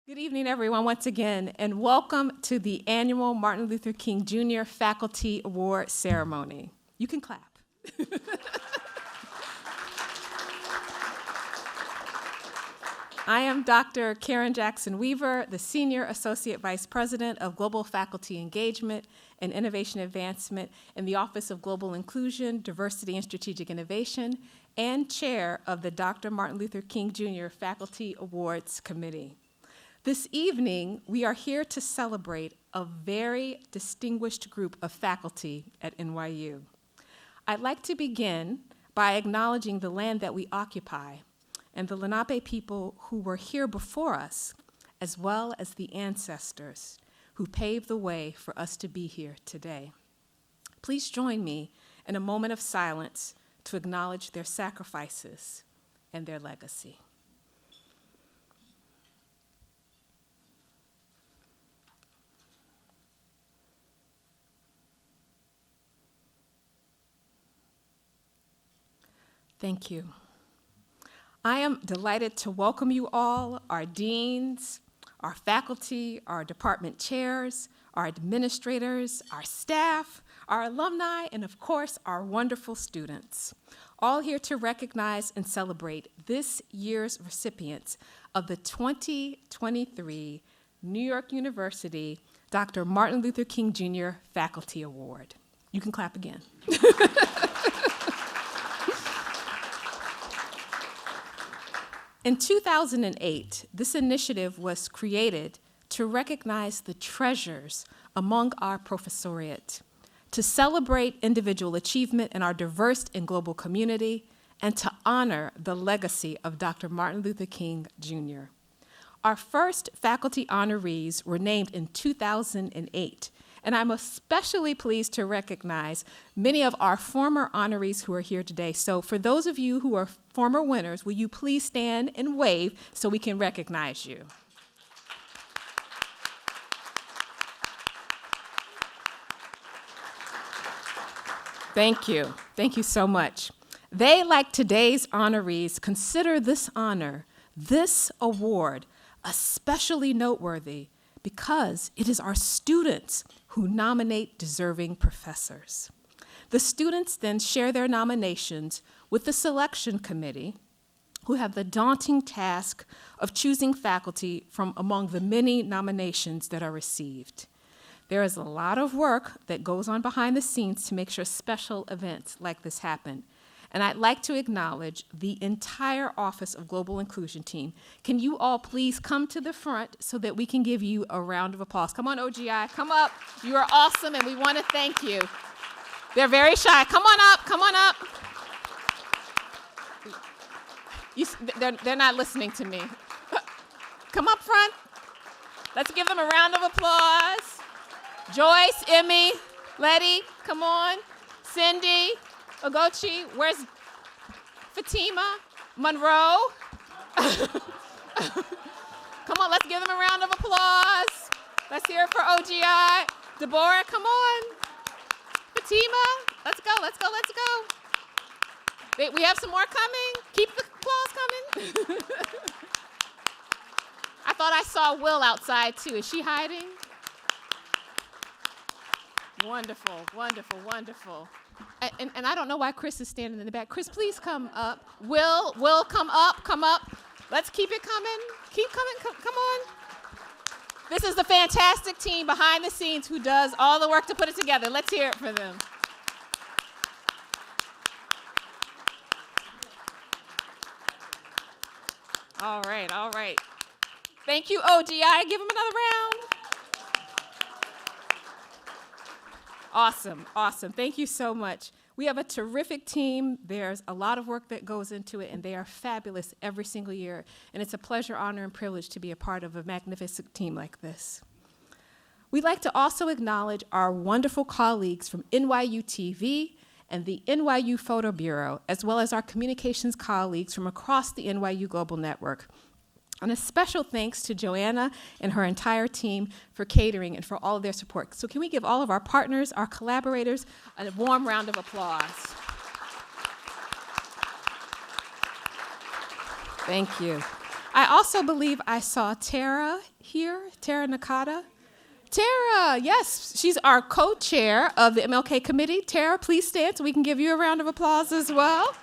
Good evening, everyone, once again, and welcome to the annual Martin Luther King Jr. Faculty Award Ceremony. You can clap. I am Dr. Karen Jackson Weaver, the Senior Associate Vice President of Global Faculty Engagement and Innovation Advancement in the Office of Global Inclusion, Diversity, and Strategic Innovation, and Chair of the Dr. Martin Luther King Jr. Faculty Awards Committee. This evening, we are here to celebrate a very distinguished group of faculty at NYU. I'd like to begin by acknowledging the land that we occupy and the Lenape people who were here before us, as well as the ancestors who paved the way for us to be here today. Please join me in a moment of silence to acknowledge their sacrifices and their legacy. Thank you. I am delighted to welcome you all, our deans, our faculty, our department chairs, our administrators, our staff, our alumni, and of course, our wonderful students, all here to recognize and celebrate this year's recipients of the 2023 New York University Dr. Martin Luther King Jr. Faculty Award. You can clap again. In 2008, this initiative was created to recognize the treasures among our professoriate, to celebrate individual achievement in our diverse and global community, and to honor the legacy of Dr. Martin Luther King Jr. Our first faculty honorees were named in 2008, and I'm especially pleased to recognize many of our former honorees who are here today. So for those of you who are former winners, will you please stand and wave so we can recognize you? Thank you. Thank you so much. They, like today's honorees, consider this honor, this award, especially noteworthy because it is our students who nominate deserving professors. The students then share their nominations with the selection committee, who have the daunting task of choosing faculty from among the many nominations that are received. There is a lot of work that goes on behind the scenes to make sure special events like this happen. And I'd like to acknowledge the entire Office of Global Inclusion team. Can you all please come to the front so that we can give you a round of applause? Come on, OGI, come up. You are awesome, and we want to thank you. They're very shy. Come on up, come on up. They're not listening to me. Come up front. Let's give them a round of applause. Joyce, Emmy, Letty, come on. Cindy, Ogochi, where's Fatima, Monroe? Come on, let's give them a round of applause. Let's hear it for OGI. Deborah, come on. Fatima, let's go, let's go, let's go. We have some more coming. Keep the applause coming. I thought I saw Will outside too. Is she hiding? Wonderful, wonderful, wonderful. And I don't know why Chris is standing in the back. Chris, please come up. Will, come up, come up. Let's keep it coming. Keep coming, come on. This is the fantastic team behind the scenes who does all the work to put it together. Let's hear it for them. All right, all right. Thank you, OGI. Give them another round. Awesome, awesome. Thank you so much. We have a terrific team. There's a lot of work that goes into it, and they are fabulous every single year. And it's a pleasure, honor, and privilege to be a part of a magnificent team like this. We'd like to also acknowledge our wonderful colleagues from NYU TV and the NYU Photo Bureau, as well as our communications colleagues from across the NYU Global Network. And a special thanks to Joanna and her entire team for catering and for all of their support. So can we give all of our partners, our collaborators, a warm round of applause? Thank you. I also believe I saw Tara here, Tara Nakata. Tara, yes, she's our co-chair of the MLK committee. Tara, please stand so we can give you a round of applause as well.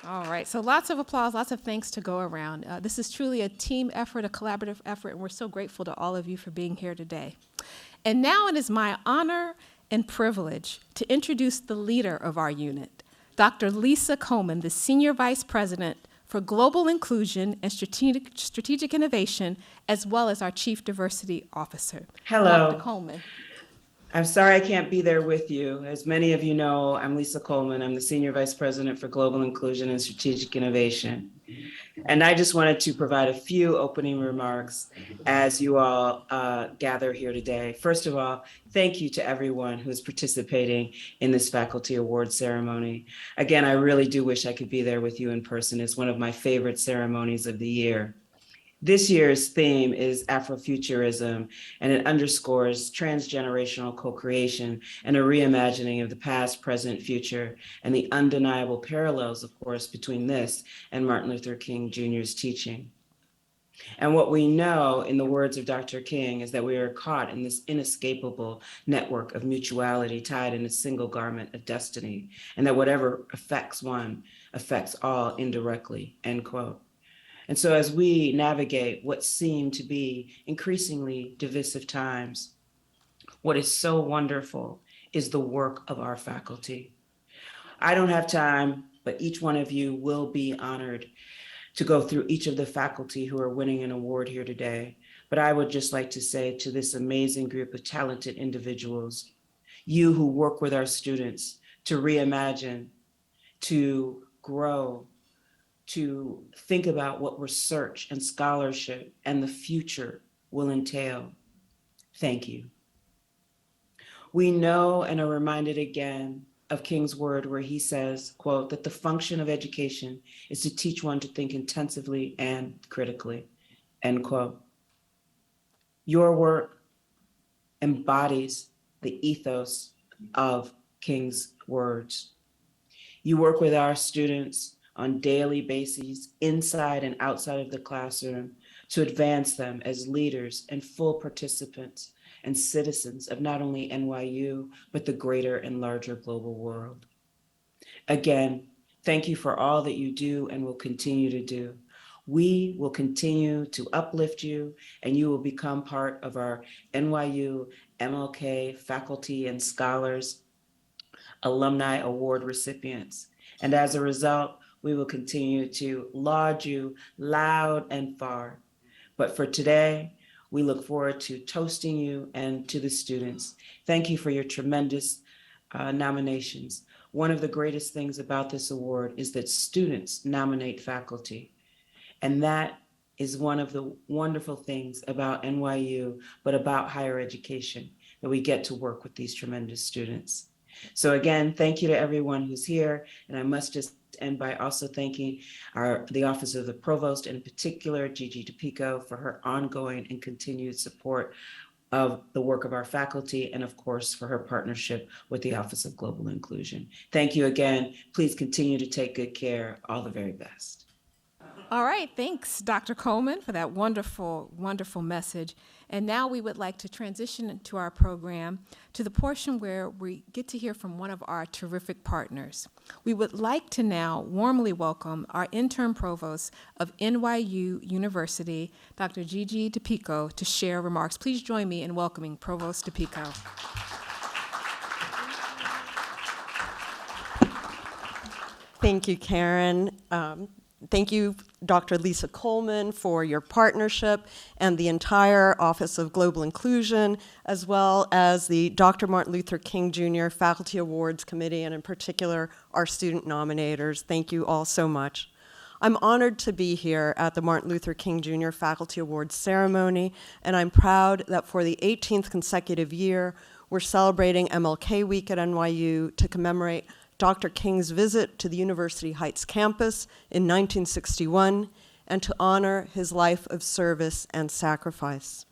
All right, so lots of applause, lots of thanks to go around. This is truly a team effort, a collaborative effort, and we're so grateful to all of you for being here today. And now it is my honor and privilege to introduce the leader of our unit, Dr. Lisa Coleman, the Senior Vice President for Global Inclusion and Strategic Innovation, as well as our Chief Diversity Officer. Hello. Dr. Coleman. I'm sorry I can't be there with you. As many of you know, I'm Lisa Coleman. I'm the Senior Vice President for Global Inclusion and Strategic Innovation. And I just wanted to provide a few opening remarks as you all gather here today. First of all, thank you to everyone who is participating in this faculty award ceremony. Again, I really do wish I could be there with you in person. It's one of my favorite ceremonies of the year. This year's theme is Afrofuturism, and it underscores transgenerational co-creation and a reimagining of the past, present, future, and the undeniable parallels, of course, between this and Martin Luther King Jr.'s teaching. And what we know, in the words of Dr. King, is that we are caught in this inescapable network of mutuality tied in a single garment of destiny, and that whatever affects one affects all indirectly, end quote. And so as we navigate what seem to be increasingly divisive times, what is so wonderful is the work of our faculty. I don't have time, but each one of you will be honored to go through each of the faculty who are winning an award here today. But I would just like to say to this amazing group of talented individuals, you who work with our students to reimagine, to grow, to think about what research and scholarship and the future will entail. Thank you. We know and are reminded again of King's word where he says, quote, that the function of education is to teach one to think intensively and critically, end quote. Your work embodies the ethos of King's words. You work with our students on daily bases, inside and outside of the classroom, to advance them as leaders and full participants and citizens of not only NYU, but the greater and larger global world. Again, thank you for all that you do and will continue to do. We will continue to uplift you, and you will become part of our NYU MLK faculty and scholars, alumni award recipients. And as a result, we will continue to laud you loud and far. But for today, we look forward to toasting you and to the students. Thank you for your tremendous nominations. One of the greatest things about this award is that students nominate faculty. And that is one of the wonderful things about NYU, but about higher education, that we get to work with these tremendous students. So again, thank you to everyone who's here. And I must just end by also thanking the Office of the Provost, and in particular, Gigi DePico, for her ongoing and continued support of the work of our faculty, and of course, for her partnership with the Office of Global Inclusion. Thank you again. Please continue to take good care. All the very best. All right, thanks, Dr. Coleman, for that wonderful, wonderful message. And now we would like to transition into our program to the portion where we get to hear from one of our terrific partners. We would like to now warmly welcome our interim provost of NYU University, Dr. Gigi DePico, to share remarks. Please join me in welcoming Provost DePico. Thank you, Karen. Thank you, Dr. Lisa Coleman, for your partnership, and the entire Office of Global Inclusion, as well as the Dr. Martin Luther King Jr. Faculty Awards Committee, and in particular, our student nominators. Thank you all so much. I'm honored to be here at the Martin Luther King Jr. Faculty Awards ceremony, and I'm proud that for the 18th consecutive year, we're celebrating MLK Week at NYU to commemorate Dr. King's visit to the University Heights campus in 1961, and to honor his life of service and sacrifice.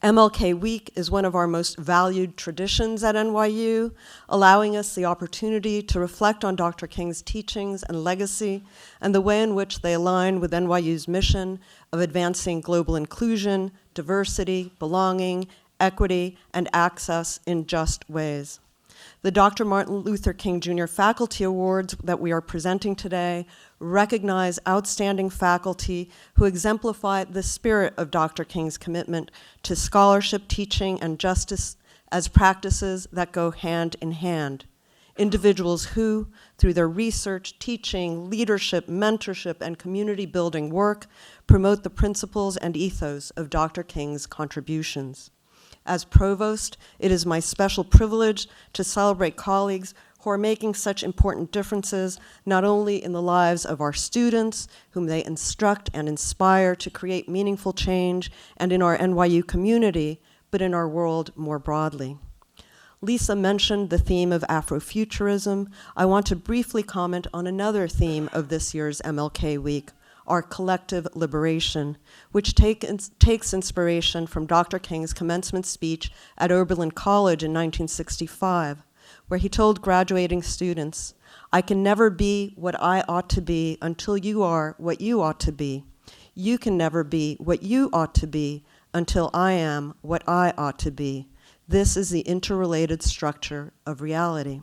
MLK Week is one of our most valued traditions at NYU, allowing us the opportunity to reflect on Dr. King's teachings and legacy and the way in which they align with NYU's mission of advancing global inclusion, diversity, belonging, equity, and access in just ways. The Dr. Martin Luther King Jr. Faculty Awards that we are presenting today recognize outstanding faculty who exemplify the spirit of Dr. King's commitment to scholarship, teaching, and justice as practices that go hand in hand. Individuals who, through their research, teaching, leadership, mentorship, and community building work, promote the principles and ethos of Dr. King's contributions. As provost, it is my special privilege to celebrate colleagues who are making such important differences, not only in the lives of our students, whom they instruct and inspire to create meaningful change, and in our NYU community, but in our world more broadly. Lisa mentioned the theme of Afrofuturism. I want to briefly comment on another theme of this year's MLK Week, our collective liberation, which takes inspiration from Dr. King's commencement speech at Oberlin College in 1965, where he told graduating students, "I can never be what I ought to be until you are what you ought to be. You can never be what you ought to be until I am what I ought to be. This is the interrelated structure of reality."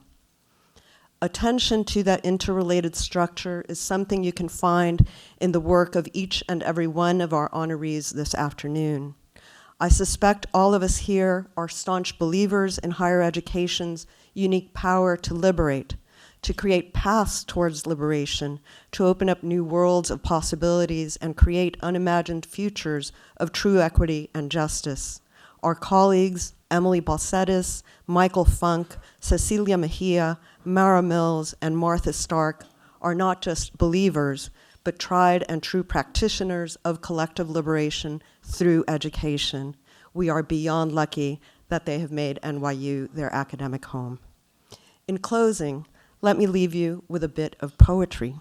Attention to that interrelated structure is something you can find in the work of each and every one of our honorees this afternoon. I suspect all of us here are staunch believers in higher education's unique power to liberate, to create paths towards liberation, to open up new worlds of possibilities and create unimagined futures of true equity and justice. Our colleagues, Emily Balcetis, Michael Funk, Cecilia Mejia, Mara Mills, and Martha Stark are not just believers, but tried and true practitioners of collective liberation through education. We are beyond lucky that they have made NYU their academic home. In closing, let me leave you with a bit of poetry,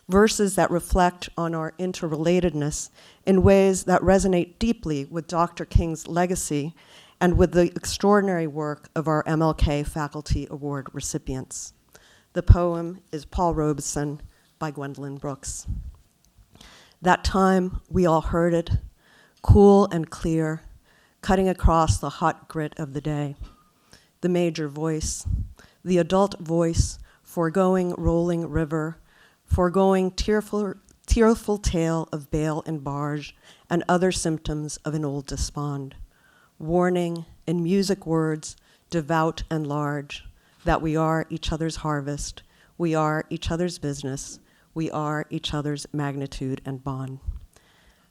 verses that reflect on our interrelatedness in ways that resonate deeply with Dr. King's legacy and with the extraordinary work of our MLK Faculty Award recipients. The poem is Paul Robeson by Gwendolyn Brooks. That time, we all heard it, cool and clear, cutting across the hot grit of the day. The major voice, the adult voice, foregoing rolling river, foregoing tearful tale of bale and barge, and other symptoms of an old despond. Warning in music words, devout and large, that we are each other's harvest, we are each other's business, we are each other's magnitude and bond.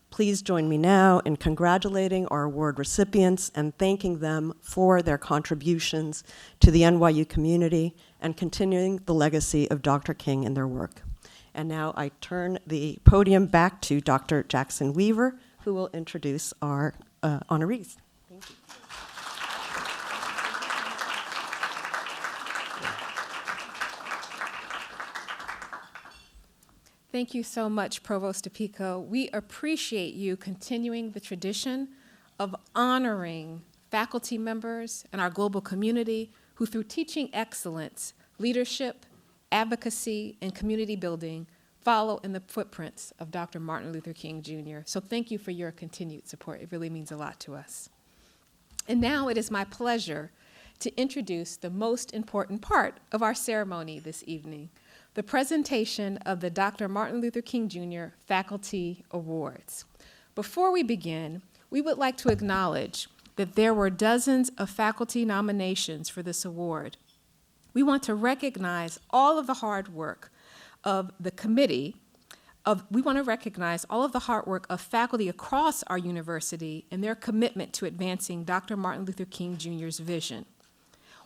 Please join me now in congratulating our award recipients and thanking them for their contributions to the NYU community and continuing the legacy of Dr. King in their work. And now I turn the podium back to Dr. Jackson Weaver, who will introduce our honorees. Thank you. Thank you so much, Provost DePico. We appreciate you continuing the tradition of honoring faculty members and our global community who, through teaching excellence, leadership, advocacy, and community building, follow in the footprints of Dr. Martin Luther King Jr. So thank you for your continued support. It really means a lot to us. And now it is my pleasure to introduce the most important part of our ceremony this evening, the presentation of the Dr. Martin Luther King Jr. Faculty Awards. Before we begin, we would like to acknowledge that there were dozens of faculty nominations for this award. We want to recognize all of the hard work of the committee. We want to recognize all of the hard work of faculty across our university and their commitment to advancing Dr. Martin Luther King Jr.'s vision.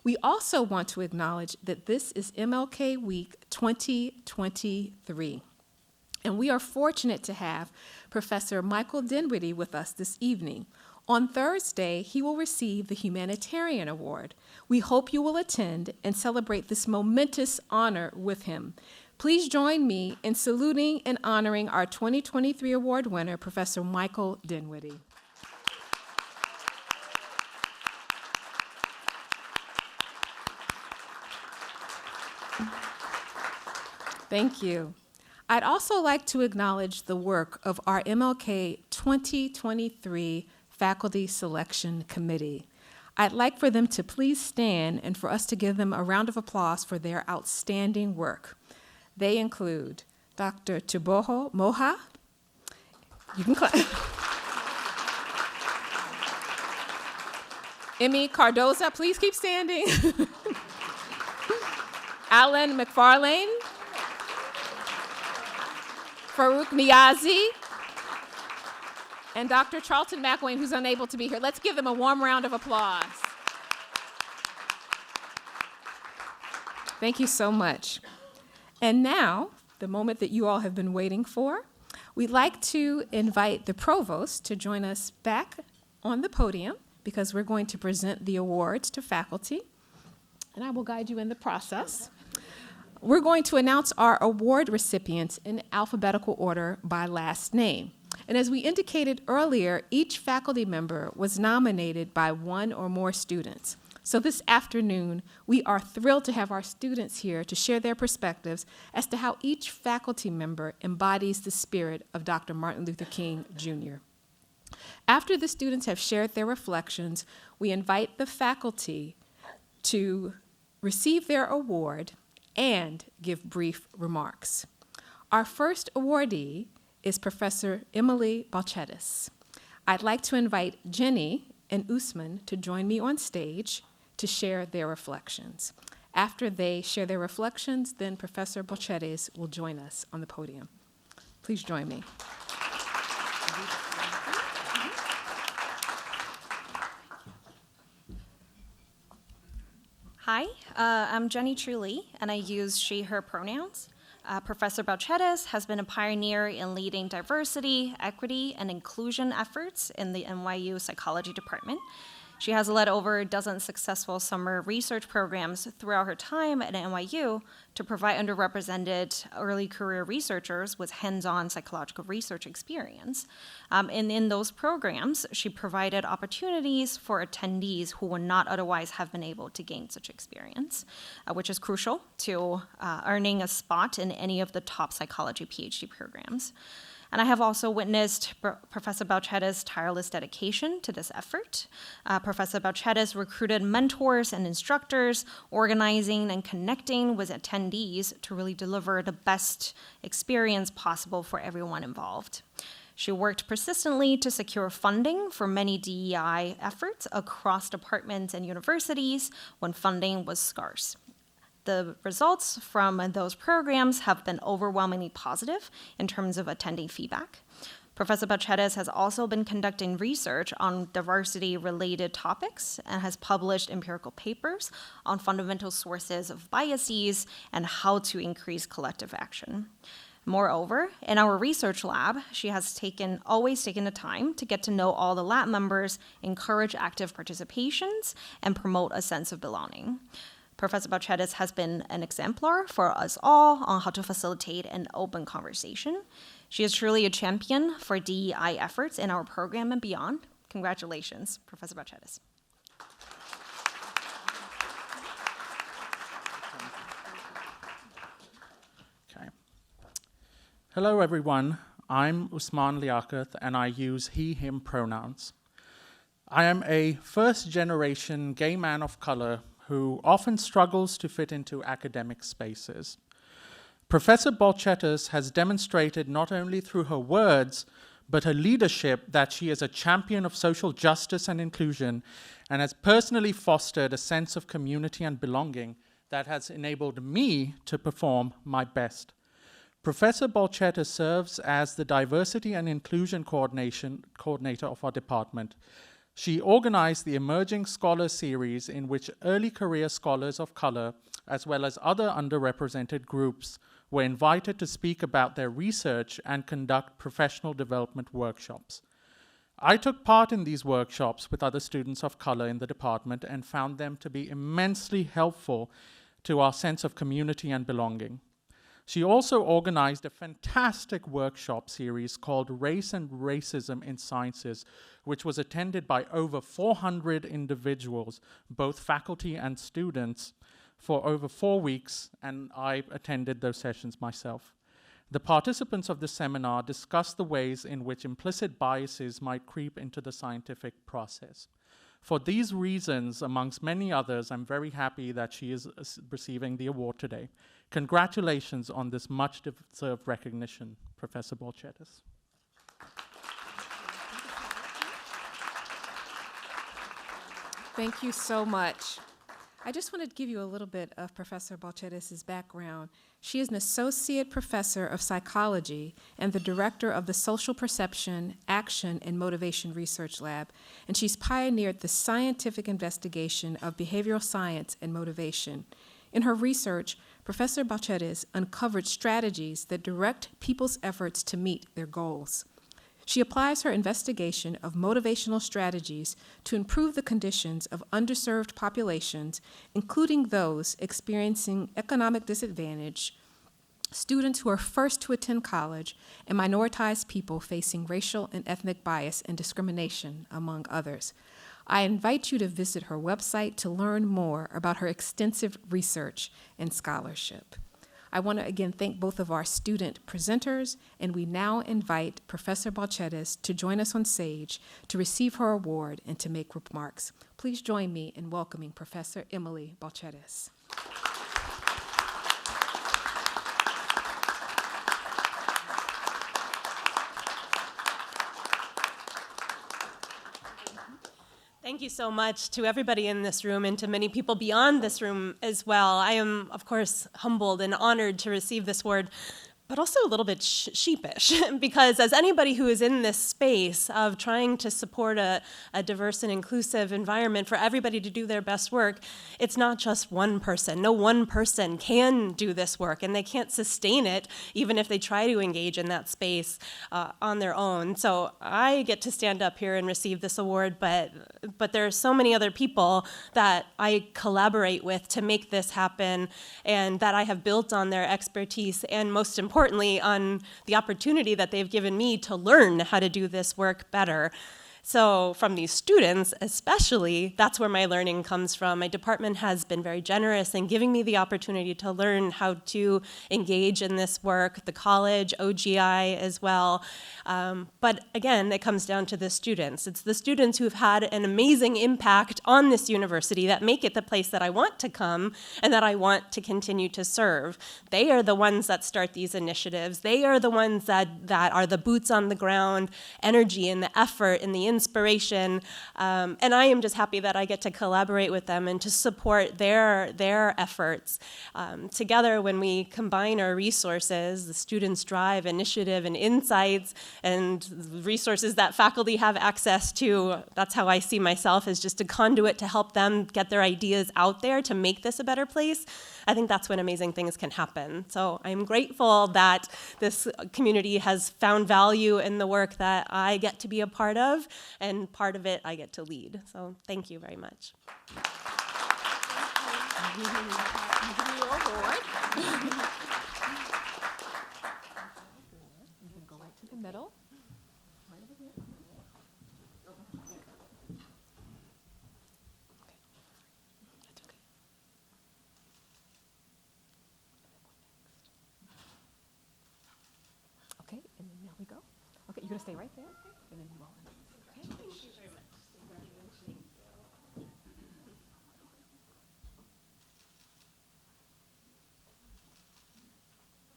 We also want to acknowledge that this is MLK Week 2023, and we are fortunate to have Professor Michael Dinwiddie with us this evening. On Thursday, he will receive the Humanitarian Award. We hope you will attend and celebrate this momentous honor with him. Please join me in saluting and honoring our 2023 award winner, Professor Michael Dinwiddie. Thank you. I'd also like to acknowledge the work of our MLK 2023 Faculty Selection Committee. I'd like for them to please stand and for us to give them a round of applause for their outstanding work. They include Dr. Tuboho Moha. You can clap. Emmy Cardoza, please keep standing. Alan McFarlane. Farouk Niazi. And Dr. Charlton McWayne, who's unable to be here. Let's give them a warm round of applause. Thank you so much. And now, the moment that you all have been waiting for, we'd like to invite the provost to join us back on the podium because we're going to present the awards to faculty, and I will guide you in the process. We're going to announce our award recipients in alphabetical order by last name. And as we indicated earlier, each faculty member was nominated by one or more students. So this afternoon, we are thrilled to have our students here to share their perspectives as to how each faculty member embodies the spirit of Dr. Martin Luther King, Jr. After the students have shared their reflections, we invite the faculty to receive their award and give brief remarks. Our first awardee is Professor Emily Balchetis. I'd like to invite Jenny and Usman to join me on stage to share their reflections. After they share their reflections, then Professor Balchetis will join us on the podium. Please join me. Hi, I'm Jenny Truly, and I use she, her pronouns. Professor Balchetis has been a pioneer in leading diversity, equity, and inclusion efforts in the NYU Psychology Department. She has led over a dozen successful summer research programs throughout her time at NYU to provide underrepresented early career researchers with hands-on psychological research experience. And in those programs, she provided opportunities for attendees who would not otherwise have been able to gain such experience, which is crucial to earning a spot in any of the top psychology PhD programs. And I have also witnessed Professor Balchetis' tireless dedication to this effort. Professor Balchetis recruited mentors and instructors, organizing and connecting with attendees to really deliver the best experience possible for everyone involved. She worked persistently to secure funding for many DEI efforts across departments and universities when funding was scarce. The results from those programs have been overwhelmingly positive in terms of attending feedback. Professor Balchetis has also been conducting research on diversity-related topics and has published empirical papers on fundamental sources of biases and how to increase collective action. Moreover, in our research lab, she has always taken the time to get to know all the lab members, encourage active participations, and promote a sense of belonging. Professor Balchetis has been an exemplar for us all on how to facilitate an open conversation. She is truly a champion for DEI efforts in our program and beyond. Congratulations, Professor Balchetis. Okay. Hello, everyone. I'm Usman Liaquat, and I use he, him pronouns. I am a first-generation gay man of color who often struggles to fit into academic spaces. Professor Balchetis has demonstrated not only through her words, but her leadership that she is a champion of social justice and inclusion and has personally fostered a sense of community and belonging that has enabled me to perform my best. Professor Balchetis serves as the Diversity and Inclusion Coordinator of our department. She organized the Emerging Scholar Series in which early career scholars of color, as well as other underrepresented groups, were invited to speak about their research and conduct professional development workshops. I took part in these workshops with other students of color in the department and found them to be immensely helpful to our sense of community and belonging. She also organized a fantastic workshop series called Race and Racism in Sciences, which was attended by over 400 individuals, both faculty and students, for over 4 weeks, and I attended those sessions myself. The participants of the seminar discussed the ways in which implicit biases might creep into the scientific process. For these reasons, amongst many others, I'm very happy that she is receiving the award today. Congratulations on this much-deserved recognition, Professor Balcetis. Thank you so much. I just wanted to give you a little bit of Professor Balcetis' background. She is an associate professor of psychology and the director of the Social Perception, Action, and Motivation Research Lab, and she's pioneered the scientific investigation of behavioral science and motivation. In her research, Professor Balcetis uncovered strategies that direct people's efforts to meet their goals. She applies her investigation of motivational strategies to improve the conditions of underserved populations, including those experiencing economic disadvantage, students who are first to attend college, and minoritized people facing racial and ethnic bias and discrimination, among others. I invite you to visit her website to learn more about her extensive research and scholarship. I want to again thank both of our student presenters, and we now invite Professor Balcetis to join us on stage to receive her award and to make remarks. Please join me in welcoming Professor Emily Balcetis. Thank you so much to everybody in this room and to many people beyond this room as well. I am, of course, humbled and honored to receive this award, but also a little bit sheepish, because as anybody who is in this space of trying to support a diverse and inclusive environment for everybody to do their best work, it's not just one person. No one person can do this work, and they can't sustain it even if they try to engage in that space on their own. So I get to stand up here and receive this award, but there are so many other people that I collaborate with to make this happen, and that I have built on their expertise, and most importantly, on the opportunity that they've given me to learn how to do this work better. So from these students, especially, that's where my learning comes from. My department has been very generous in giving me the opportunity to learn how to engage in this work, the college, OGI as well. But again, it comes down to the students. It's the students who've had an amazing impact on this university that make it the place that I want to come and that I want to continue to serve. They are the ones that start these initiatives. They are the ones that are the boots on the ground, energy and the effort and the inspiration, and I am just happy that I get to collaborate with them and to support their efforts. Together, when we combine our resources, the students' drive, initiative, and insights, and resources that faculty have access to, that's how I see myself, as just a conduit to help them get their ideas out there to make this a better place. I think that's when amazing things can happen. So I'm grateful that this community has found value in the work that I get to be a part of, and part of it I get to lead. So thank you very much. Go right to the middle. Okay, and then now we go. Okay, you're gonna stay right there, and then roll in. Okay. Thank you very much.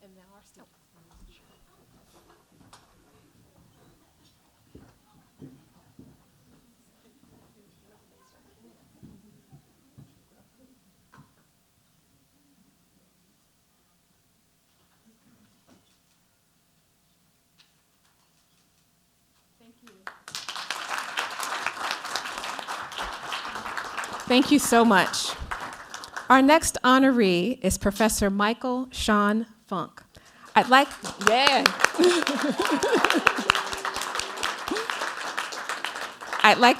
And now our students. Thank you so much. Our next honoree is Professor Michael Sean Funk. I'd like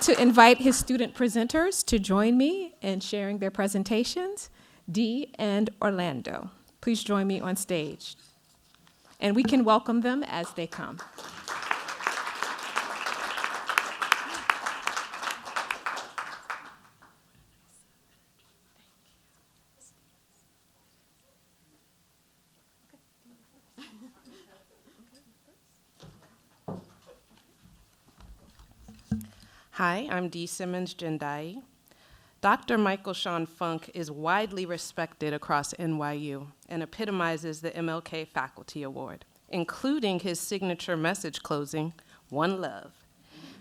to invite his student presenters to join me in sharing their presentations, Dee and Orlando. Please join me on stage. And we can welcome them as they come. Hi, I'm Dee Simmons Jendai. Dr. Michael Sean Funk is widely respected across NYU and epitomizes the MLK Faculty Award, including his signature message closing, One Love.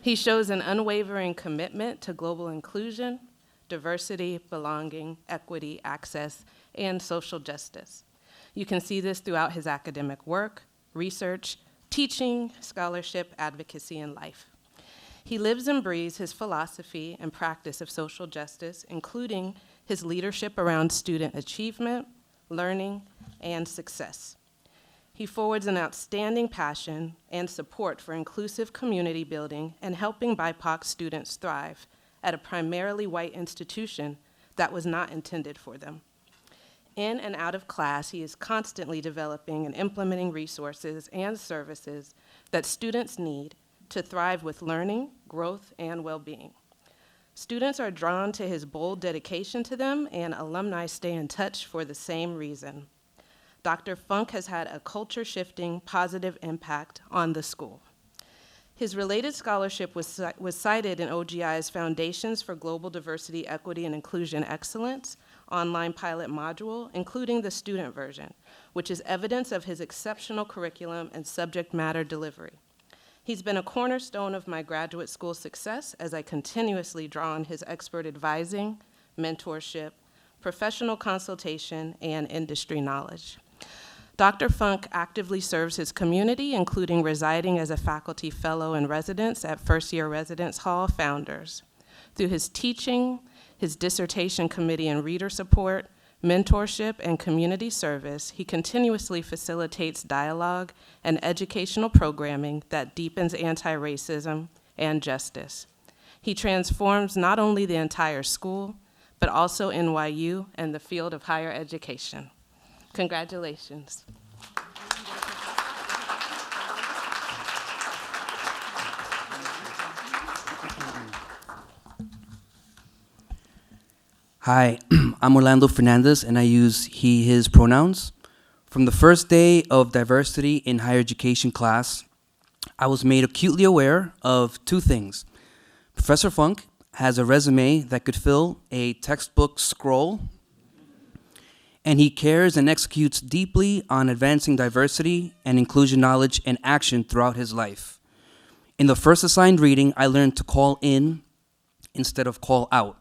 He shows an unwavering commitment to global inclusion, diversity, belonging, equity, access, and social justice. You can see this throughout his academic work, research, teaching, scholarship, advocacy, and life. He lives and breathes his philosophy and practice of social justice, including his leadership around student achievement, learning, and success. He forwards an outstanding passion and support for inclusive community building and helping BIPOC students thrive at a primarily white institution that was not intended for them. In and out of class, he is constantly developing and implementing resources and services that students need to thrive with learning, growth, and well-being. Students are drawn to his bold dedication to them, and alumni stay in touch for the same reason. Dr. Funk has had a culture-shifting, positive impact on the school. His related scholarship was cited in OGI's Foundations for Global Diversity, Equity, and Inclusion Excellence online pilot module, including the student version, which is evidence of his exceptional curriculum and subject matter delivery. He's been a cornerstone of my graduate school success as I continuously draw on his expert advising, mentorship, professional consultation, and industry knowledge. Dr. Funk actively serves his community, including residing as a faculty fellow in residence at first-year Residence Hall Founders. Through his teaching, his dissertation committee and reader support, mentorship, and community service, he continuously facilitates dialogue and educational programming that deepens anti-racism and justice. He transforms not only the entire school, but also NYU and the field of higher education. Congratulations. Hi, I'm Orlando Fernandez, and I use he, his pronouns. From the first day of diversity in higher education class, I was made acutely aware of two things. Professor Funk has a resume that could fill a textbook scroll, and he cares and executes deeply on advancing diversity and inclusion knowledge and action throughout his life. In the first assigned reading, I learned to call in instead of call out,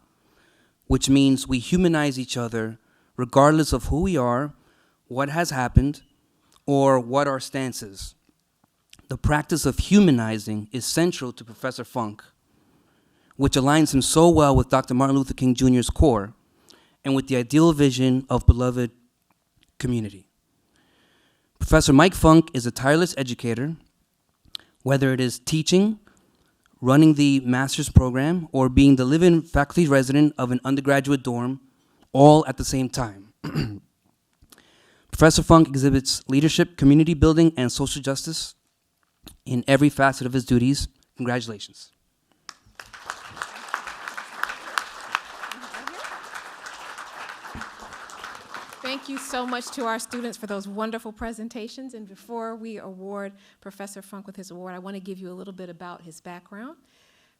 which means we humanize each other regardless of who we are, what has happened, or what our stance is. The practice of humanizing is central to Professor Funk, which aligns him so well with Dr. Martin Luther King Jr.'s core and with the ideal vision of beloved community. Professor Mike Funk is a tireless educator, whether it is teaching, running the master's program, or being the live-in faculty resident of an undergraduate dorm, all at the same time. Professor Funk exhibits leadership, community building, and social justice in every facet of his duties. Congratulations. Thank you so much to our students for those wonderful presentations. And before we award Professor Funk with his award, I want to give you a little bit about his background.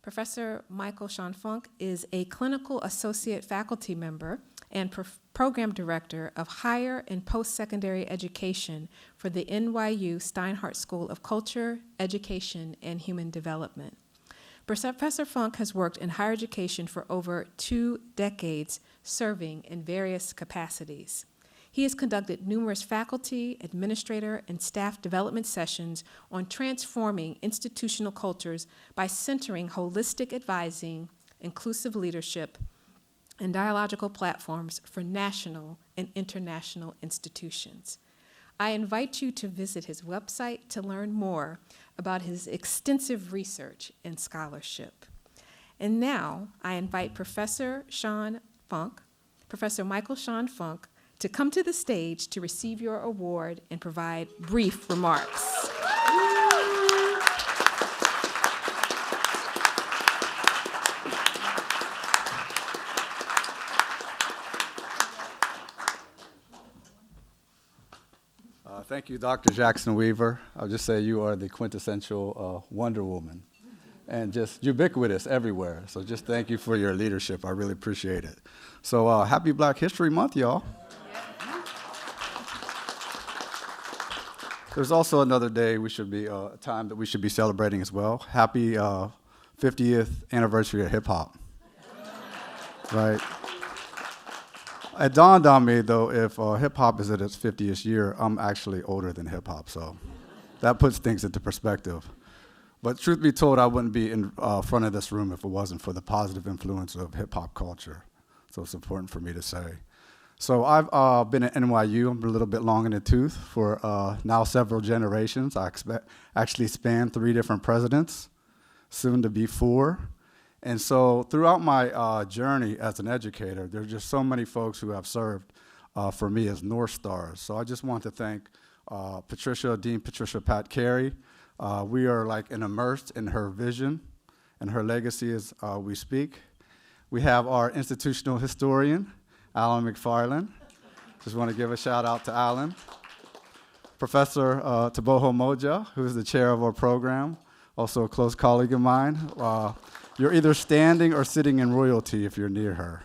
Professor Michael Sean Funk is a clinical associate faculty member and program director of higher and post-secondary education for the NYU Steinhardt School of Culture, Education, and Human Development. Professor Funk has worked in higher education for over 2 decades, serving in various capacities. He has conducted numerous faculty, administrator, and staff development sessions on transforming institutional cultures by centering holistic advising, inclusive leadership, and dialogical platforms for national and international institutions. I invite you to visit his website to learn more about his extensive research and scholarship. And now I invite Professor Michael Sean Funk, to come to the stage to receive your award and provide brief remarks. Thank you, Dr. Jackson Weaver. I'll just say you are the quintessential Wonder Woman. and just ubiquitous everywhere. So just thank you for your leadership. I really appreciate it. So happy Black History Month, y'all. There's also another day we should be, a time that we should be celebrating as well. Happy 50th anniversary of hip hop, right? It dawned on me though, if hip hop is at its 50th year, I'm actually older than hip hop, so that puts things into perspective. But truth be told, I wouldn't be in front of this room if it wasn't for the positive influence of hip hop culture. So it's important for me to say. So I've been at NYU, I'm a little bit long in the tooth, for now several generations. I actually spanned 3 different presidents, soon to be 4. And so throughout my journey as an educator, there's just so many folks who have served for me as North Stars. So I just want to thank Dean Patricia Pat Carey. We are like immersed in her vision and her legacy as we speak. We have our institutional historian, Alan McFarland. Just want to give a shout out to Alan. Professor Taboho Moja, who is the chair of our program, also a close colleague of mine. You're either standing or sitting in royalty if you're near her.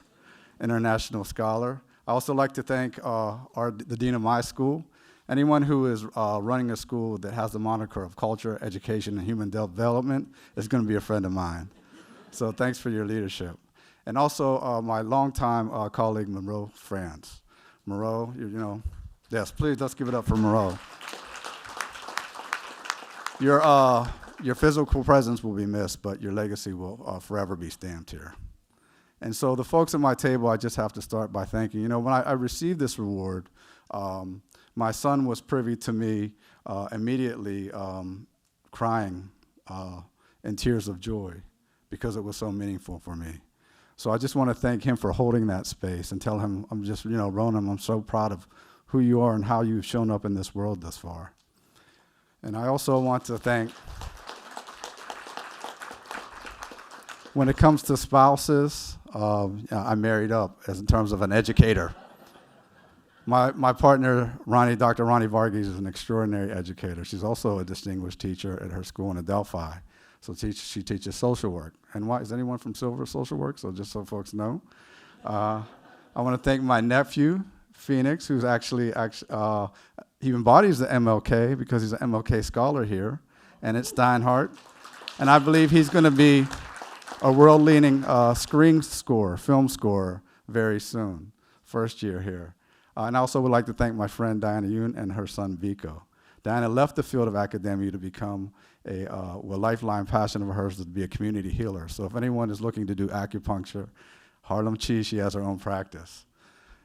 International scholar. I also like to thank the dean of my school. Anyone who is running a school that has the moniker of culture, education, and human development is going to be a friend of mine. So thanks for your leadership. And also my longtime colleague, Monroe Franz. Monroe, yes, please, let's give it up for Monroe. Your physical presence will be missed, but your legacy will forever be stamped here. And so the folks at my table, I just have to start by thanking. When I received this reward, my son was privy to me immediately crying in tears of joy because it was so meaningful for me. So I just want to thank him for holding that space and tell him, Ronan, I'm so proud of who you are and how you've shown up in this world thus far. And I also want to thank, when it comes to spouses, I'm married up as in terms of an educator. My partner, Dr. Ronnie Varghese, is an extraordinary educator. She's also a distinguished teacher at her school in Adelphi. So she teaches social work. And why is anyone from Silver Social Work? So just so folks know. I want to thank my nephew, Phoenix, who's actually he embodies the MLK because he's an MLK scholar here, and at Steinhardt. And I believe he's going to be a world-leading film scorer very soon, first year here. And I also would like to thank my friend Diana Yoon and her son Vico. Diana left the field of academia to become a lifelong passion of hers to be a community healer. So if anyone is looking to do acupuncture, Harlem Chi, she has her own practice.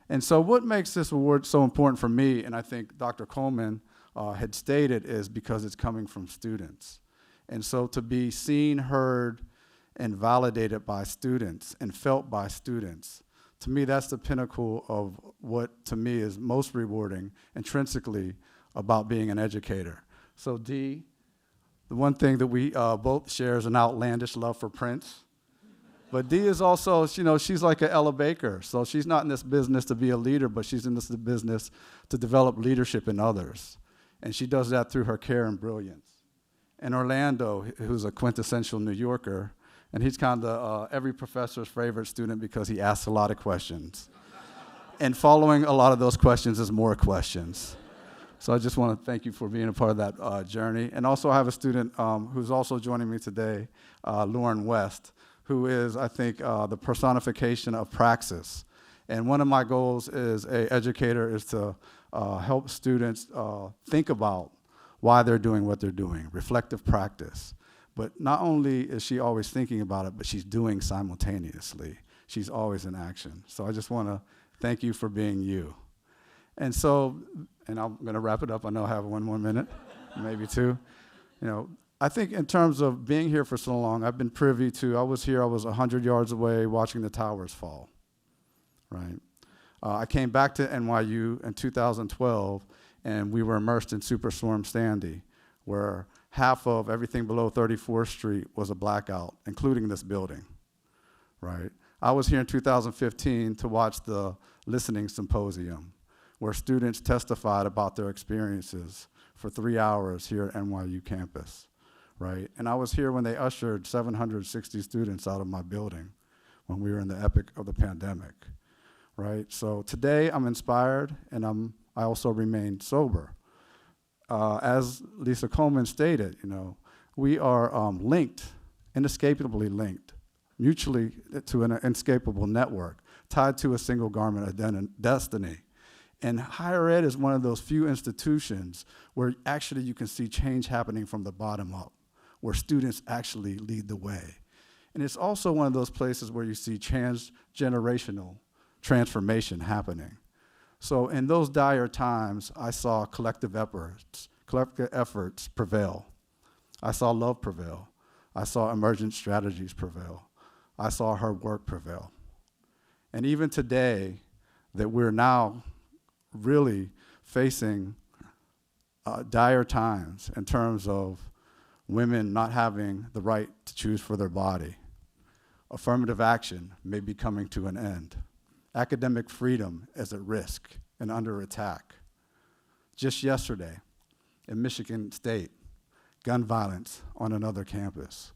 And so what makes this award so important for me, and I think Dr. Coleman had stated, is because it's coming from students. And so to be seen, heard, and validated by students and felt by students, to me, that's the pinnacle of what, to me, is most rewarding intrinsically about being an educator. So Dee, the one thing that we both share is an outlandish love for Prince. But Dee is also, she's like an Ella Baker. So she's not in this business to be a leader, but she's in this business to develop leadership in others. And she does that through her care and brilliance. And Orlando, who's a quintessential New Yorker, and he's kind of every professor's favorite student because he asks a lot of questions. And following a lot of those questions is more questions. So I just want to thank you for being a part of that journey. And also I have a student who's also joining me today, Lauren West, who is, I think, the personification of praxis. And one of my goals as an educator is to help students think about why they're doing what they're doing, reflective practice. But not only is she always thinking about it, but she's doing simultaneously. She's always in action. So I just want to thank you for being you. And so, and I'm going to wrap it up. I know I have 1 more minute, maybe 2. I think in terms of being here for so long, I've been privy to, I was 100 yards away watching the towers fall, right? I came back to NYU in 2012, and we were immersed in Superstorm Sandy, where half of everything below 34th Street was a blackout, including this building, right? I was here in 2015 to watch the listening symposium, where students testified about their experiences for 3 hours here at NYU campus, right? And I was here when they ushered 760 students out of my building when we were in the epic of the pandemic, right? So today I'm inspired, and I also remain sober. As Lisa Coleman stated, we are linked, inescapably linked, mutually to an inescapable network, tied to a single garment destiny. And higher ed is one of those few institutions where actually you can see change happening from the bottom up, where students actually lead the way. And it's also one of those places where you see transgenerational transformation happening. So in those dire times, I saw collective efforts prevail. I saw love prevail. I saw emergent strategies prevail. I saw her work prevail. And even today, that we're now really facing dire times in terms of women not having the right to choose for their body. Affirmative action may be coming to an end. Academic freedom is at risk and under attack. Just yesterday, in Michigan State, gun violence on another campus.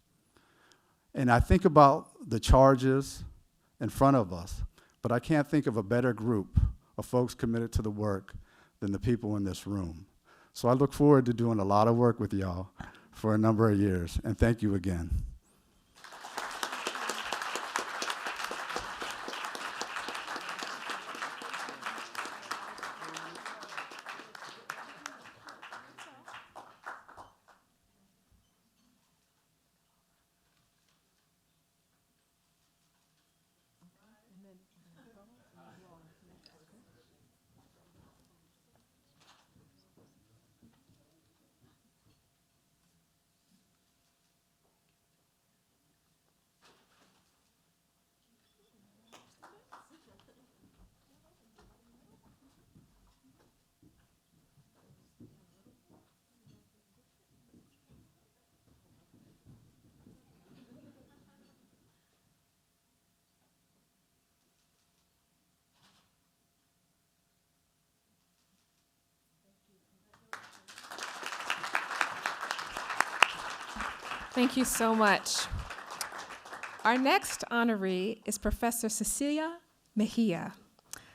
And I think about the charges in front of us, but I can't think of a better group of folks committed to the work than the people in this room. So I look forward to doing a lot of work with y'all for a number of years, and thank you again. Thank you so much. Our next honoree is Professor Cecilia Mejia.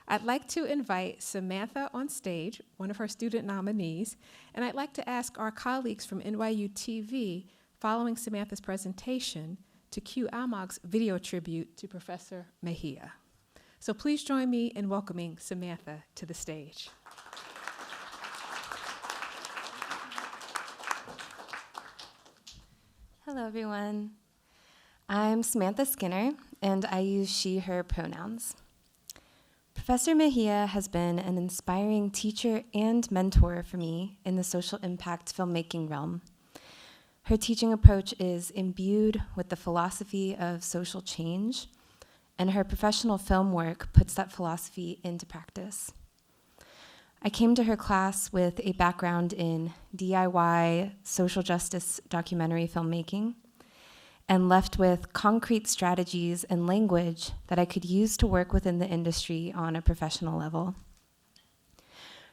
I'd like to invite Samantha on stage, one of her student nominees, and I'd like to ask our colleagues from NYU TV, following Samantha's presentation, to cue Almag's video tribute to Professor Mejia. So please join me in welcoming Samantha to the stage. Hello, everyone. I'm Samantha Skinner, and I use she, her pronouns. Professor Mejia has been an inspiring teacher and mentor for me in the social impact filmmaking realm. Her teaching approach is imbued with the philosophy of social change, and her professional film work puts that philosophy into practice. I came to her class with a background in DIY social justice documentary filmmaking and left with concrete strategies and language that I could use to work within the industry on a professional level.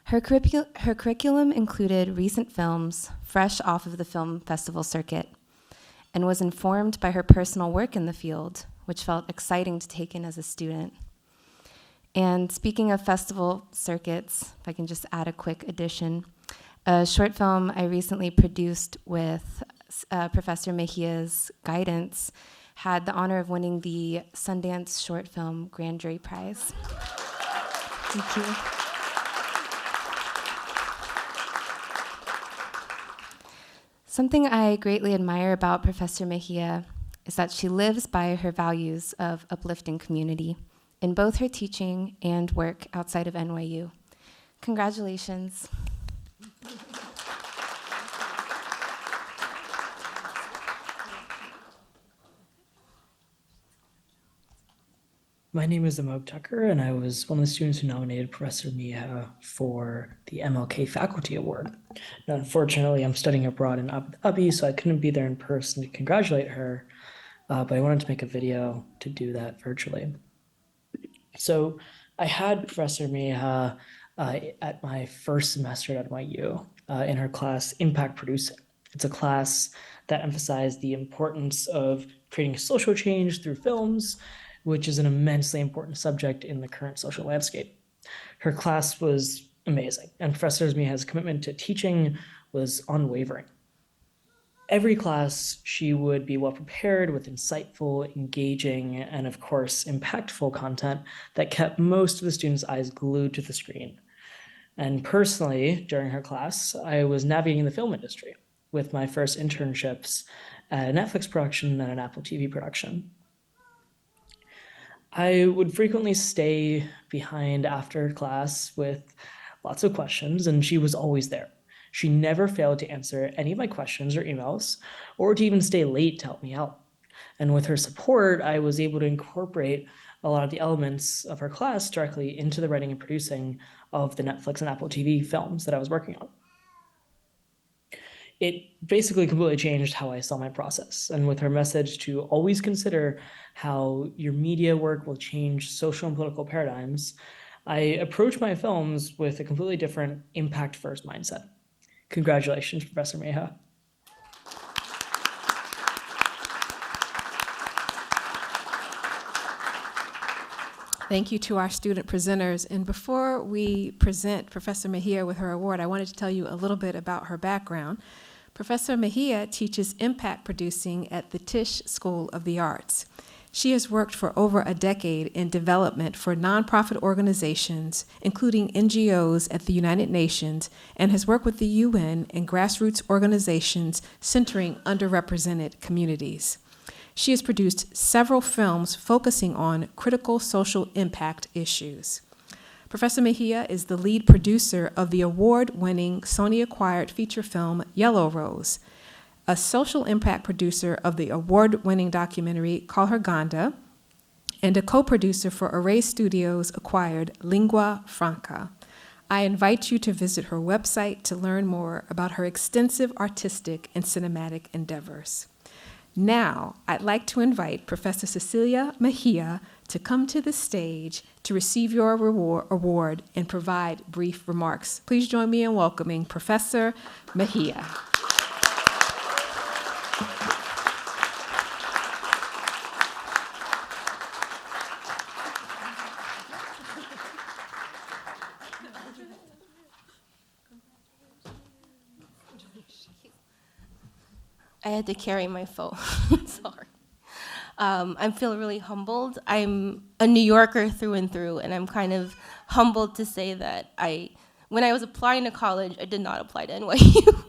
Her curriculum included recent films fresh off of the film festival circuit and was informed by her personal work in the field, which felt exciting to take in as a student. And speaking of festival circuits, if I can just add a quick addition, a short film I recently produced with Professor Mejia's guidance had the honor of winning the Sundance Short Film Grand Jury Prize. Thank you. Something I greatly admire about Professor Mejia is that she lives by her values of uplifting community in both her teaching and work outside of NYU. Congratulations. My name is Amog Tucker, and I was one of the students who nominated Professor Mejia for the MLK Faculty Award. Now, unfortunately, I'm studying abroad in Abu Dhabi, so I couldn't be there in person to congratulate her, but I wanted to make a video to do that virtually. So I had Professor Mejia at my first semester at NYU in her class, Impact Producing. It's a class that emphasized the importance of creating social change through films, which is an immensely important subject in the current social landscape. Her class was amazing, and Professor Miha's commitment to teaching was unwavering. Every class, she would be well prepared with insightful, engaging, and of course, impactful content that kept most of the students' eyes glued to the screen. And personally, during her class, I was navigating the film industry with my first internships at a Netflix production and an Apple TV production. I would frequently stay behind after class with lots of questions, and she was always there. She never failed to answer any of my questions or emails, or to even stay late to help me out. And with her support, I was able to incorporate a lot of the elements of her class directly into the writing and producing of the Netflix and Apple TV films that I was working on. It basically completely changed how I saw my process. And with her message to always consider how your media work will change social and political paradigms, I approach my films with a completely different impact-first mindset. Congratulations, Professor Miha. Thank you to our student presenters. And before we present Professor Mejia with her award, I wanted to tell you a little bit about her background. Professor Mejia teaches impact producing at the Tisch School of the Arts. She has worked for over a decade in development for nonprofit organizations, including NGOs at the United Nations, and has worked with the UN and grassroots organizations centering underrepresented communities. She has produced several films focusing on critical social impact issues. Professor Mejia is the lead producer of the award-winning Sony-acquired feature film Yellow Rose, a social impact producer of the award-winning documentary Call Her Ganda, and a co-producer for Array Studios' acquired Lingua Franca. I invite you to visit her website to learn more about her extensive artistic and cinematic endeavors. Now, I'd like to invite Professor Cecilia Mejia to come to the stage to receive your award and provide brief remarks. Please join me in welcoming Professor Mejia. I had to carry my phone. Sorry. I feel really humbled. I'm a New Yorker through and through, and I'm kind of humbled to say that when I was applying to college, I did not apply to NYU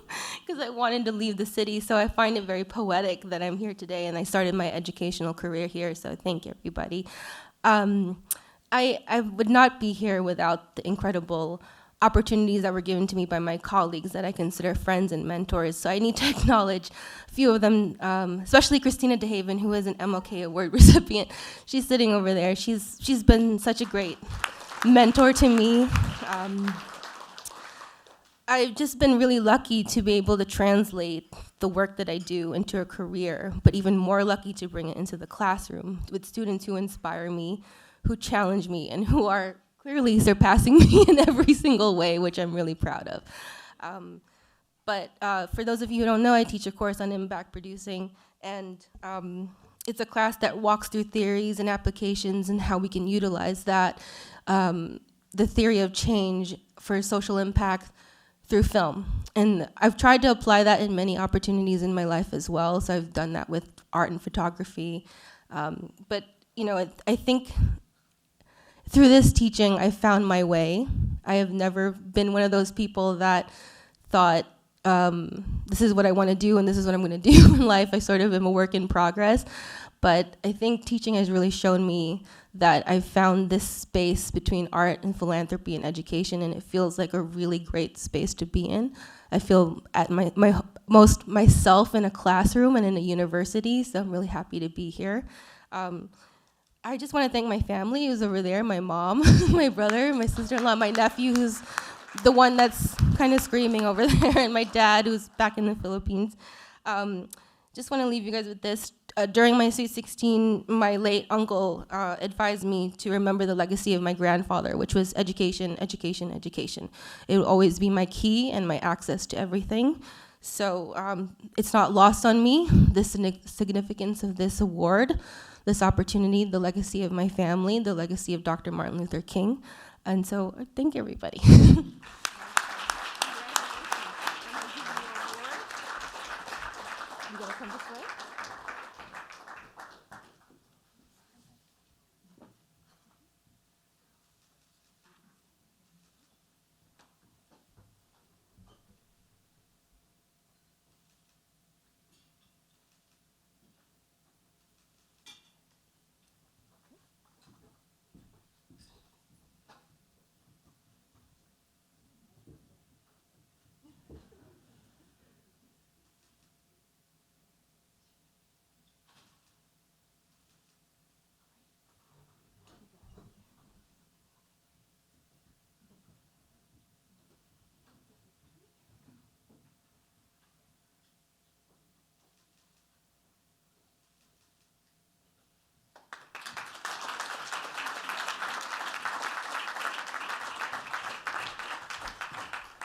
because I wanted to leave the city. So I find it very poetic that I'm here today, and I started my educational career here. So thank you, everybody. I would not be here without the incredible opportunities that were given to me by my colleagues that I consider friends and mentors. So I need to acknowledge a few of them, especially Christina DeHaven, who is an MLK award recipient. She's sitting over there. She's been such a great mentor to me. I've just been really lucky to be able to translate the work that I do into a career, but even more lucky to bring it into the classroom with students who inspire me, who challenge me, and who are clearly surpassing me in every single way, which I'm really proud of. But for those of you who don't know, I teach a course on impact producing, and it's a class that walks through theories and applications and how we can utilize that, the theory of change for social impact through film. And I've tried to apply that in many opportunities in my life as well, so I've done that with art and photography. But you know, I think through this teaching, I found my way. I have never been one of those people that thought, this is what I want to do and this is what I'm going to do in life. I sort of am a work in progress. But I think teaching has really shown me that I've found this space between art and philanthropy and education, and it feels like a really great space to be in. I feel at my most myself in a classroom and in a university, so I'm really happy to be here. I just want to thank my family who's over there, my mom, my brother, my sister-in-law, my nephew who's the one that's kind of screaming over there, and my dad who's back in the Philippines. Just want to leave you guys with this. During my Sweet 16, my late uncle advised me to remember the legacy of my grandfather, which was education, education, education. It will always be my key and my access to everything. So it's not lost on me, the significance of this award, this opportunity, the legacy of my family, the legacy of Dr. Martin Luther King. And so thank you, everybody.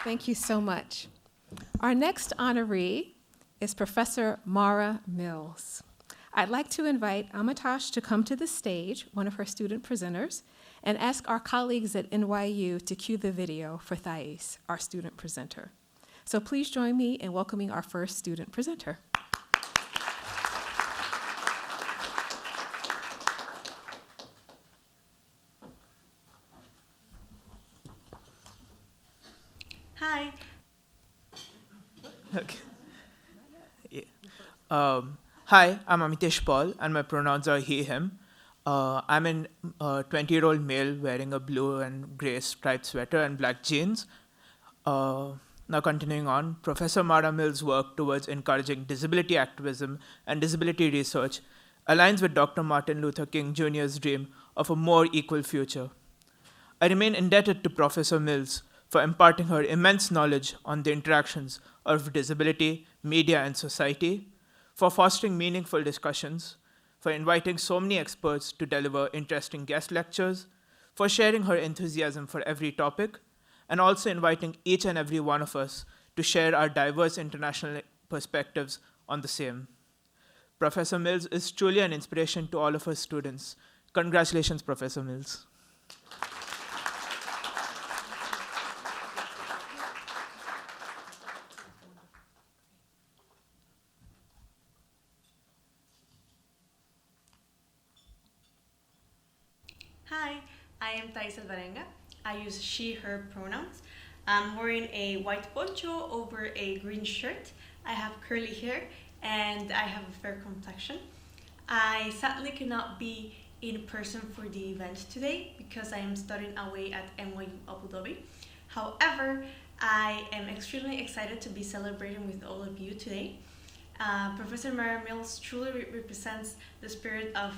Thank you so much. Our next honoree is Professor Mara Mills. I'd like to invite Amitash to come to the stage, one of her student presenters, and ask our colleagues at NYU to cue the video for Thais, our student presenter. So please join me in welcoming our first student presenter. Hi. Okay. Yeah. Hi, I'm Amitesh Paul, and my pronouns are he, him. I'm a 20-year-old male wearing a blue and gray striped sweater and black jeans. Now continuing on, Professor Mara Mills' work towards encouraging disability activism and disability research aligns with Dr. Martin Luther King Jr.'s dream of a more equal future. I remain indebted to Professor Mills for imparting her immense knowledge on the interactions of disability, media, and society, for fostering meaningful discussions, for inviting so many experts to deliver interesting guest lectures, for sharing her enthusiasm for every topic, and also inviting each and every one of us to share our diverse international perspectives on the same. Professor Mills is truly an inspiration to all of her students. Congratulations, Professor Mills. Hi, I am Thais Alvarenga. I use she, her pronouns. I'm wearing a white poncho over a green shirt. I have curly hair and I have a fair complexion. I sadly cannot be in person for the event today because I am studying away at NYU Abu Dhabi. However, I am extremely excited to be celebrating with all of you today. Professor Mara Mills truly represents the spirit of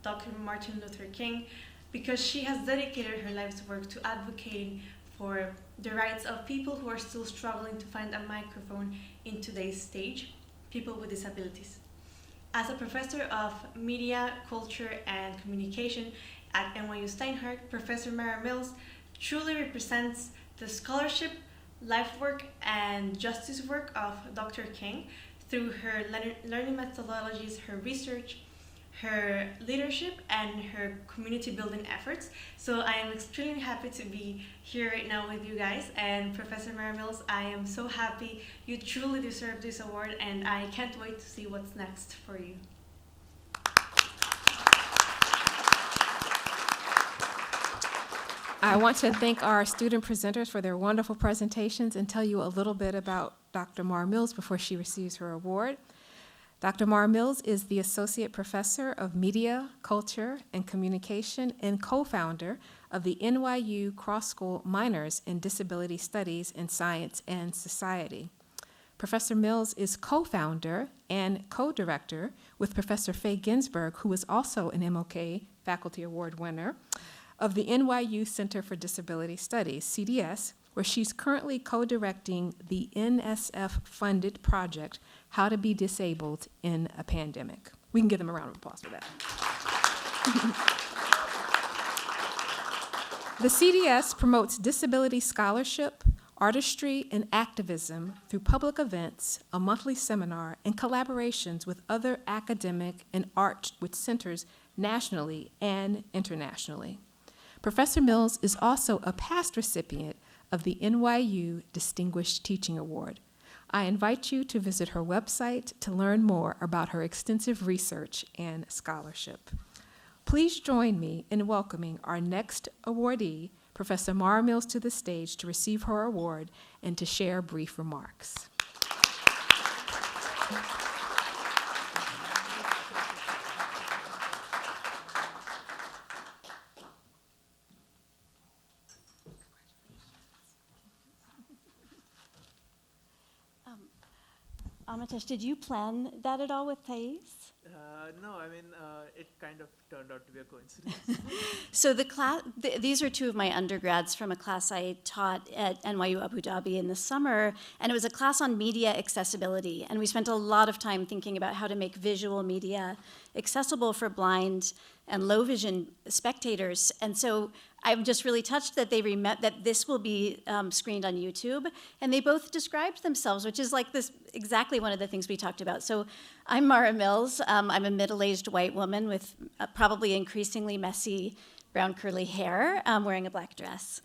Dr. Martin Luther King, because she has dedicated her life's work to advocating for the rights of people who are still struggling to find a microphone in today's stage, people with disabilities. As a professor of media, culture, and communication at NYU Steinhardt, Professor Mara Mills truly represents the scholarship, life work, and justice work of Dr. King through her learning methodologies, her research, her leadership, and her community building efforts. So I am extremely happy to be here right now with you guys. And Professor Mara Mills, I am so happy. You truly deserve this award, and I can't wait to see what's next for you. I want to thank our student presenters for their wonderful presentations and tell you a little bit about Dr. Mara Mills before she receives her award. Dr. Mara Mills is the Associate Professor of Media, Culture, and Communication and co-founder of the NYU Cross School Minors in Disability Studies in Science and Society. Professor Mills is co-founder and co-director with Professor Faye Ginsburg, who is also an MLK Faculty Award winner, of the NYU Center for Disability Studies, CDS, where she's currently co-directing the NSF-funded project, How to Be Disabled in a Pandemic. We can give them a round of applause for that. The CDS promotes disability scholarship, artistry, and activism through public events, a monthly seminar, and collaborations with other academic and art with centers nationally and internationally. Professor Mills is also a past recipient of the NYU Distinguished Teaching Award. I invite you to visit her website to learn more about her extensive research and scholarship. Please join me in welcoming our next awardee, Professor Mara Mills, to the stage to receive her award and to share brief remarks. Amitesh, did you plan that at all with Thais? No, I mean, it kind of turned out to be a coincidence. So these are two of my undergrads from a class I taught at NYU Abu Dhabi in the summer, and it was a class on media accessibility, and we spent a lot of time thinking about how to make visual media accessible for blind and low vision spectators. And so I'm just really touched that that this will be screened on YouTube, and they both described themselves, which is like this exactly one of the things we talked about. So I'm Mara Mills. I'm a middle-aged white woman with probably increasingly messy brown curly hair, wearing a black dress.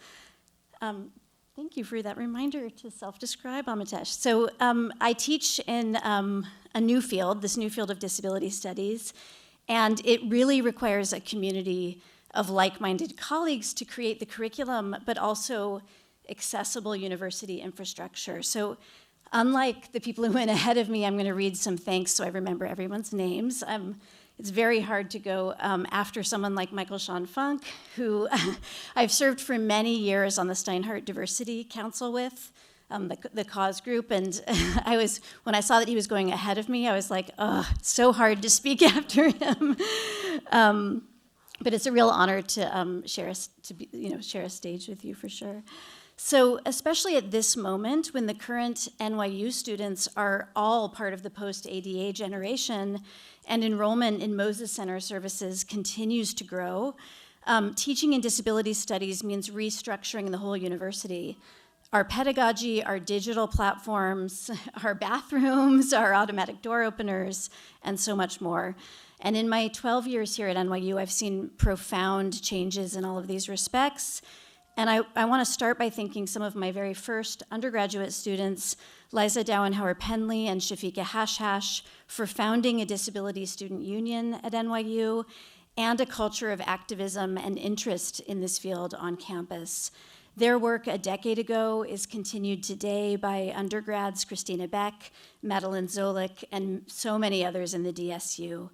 Thank you for that reminder to self-describe, Amitesh. So I teach in a new field, this new field of disability studies, and it really requires a community of like-minded colleagues to create the curriculum, but also accessible university infrastructure. So unlike the people who went ahead of me, I'm going to read some thanks so I remember everyone's names. It's very hard to go after someone like Michael Sean Funk, who I've served for many years on the Steinhardt Diversity Council with, the cause group, and when I saw that he was going ahead of me, I was like, oh, so hard to speak after him. But it's a real honor to share a stage with you for sure. So especially at this moment, when the current NYU students are all part of the post-ADA generation, and enrollment in Moses Center services continues to grow, teaching in disability studies means restructuring the whole university. Our pedagogy, our digital platforms, our bathrooms, our automatic door openers, and so much more. And in my 12 years here at NYU, I've seen profound changes in all of these respects. And I want to start by thanking some of my very first undergraduate students, Liza Dowenhauer Penley and Shafika Hashhash, for founding a disability student union at NYU and a culture of activism and interest in this field on campus. Their work a decade ago is continued today by undergrads Christina Beck, Madeline Zolik, and so many others in the DSU.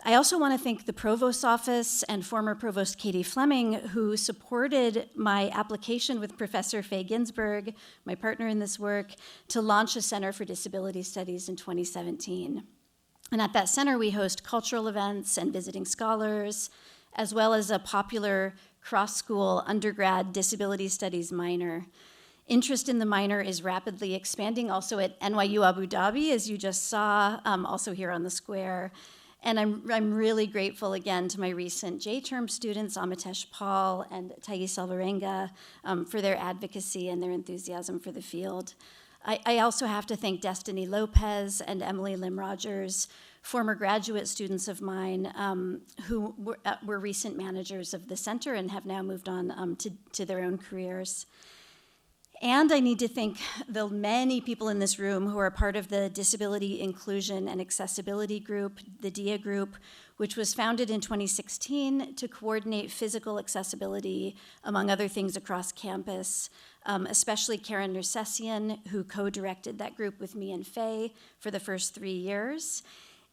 I also want to thank the Provost's office and former Provost Katie Fleming, who supported my application with Professor Faye Ginsberg, my partner in this work, to launch a Center for Disability Studies in 2017. And at that center, we host cultural events and visiting scholars, as well as a popular cross-school undergrad disability studies minor. Interest in the minor is rapidly expanding also at NYU Abu Dhabi, as you just saw, also here on the square. And I'm really grateful again to my recent J-term students, Amitesh Paul and Thais Alvarenga, for their advocacy and their enthusiasm for the field. I also have to thank Destiny Lopez and Emily Lim Rogers, former graduate students of mine who were recent managers of the center and have now moved on to their own careers. And I need to thank the many people in this room who are part of the Disability Inclusion and Accessibility Group, the DIA Group, which was founded in 2016 to coordinate physical accessibility, among other things, across campus, especially Karen Nersessian, who co-directed that group with me and Faye for the first 3 years.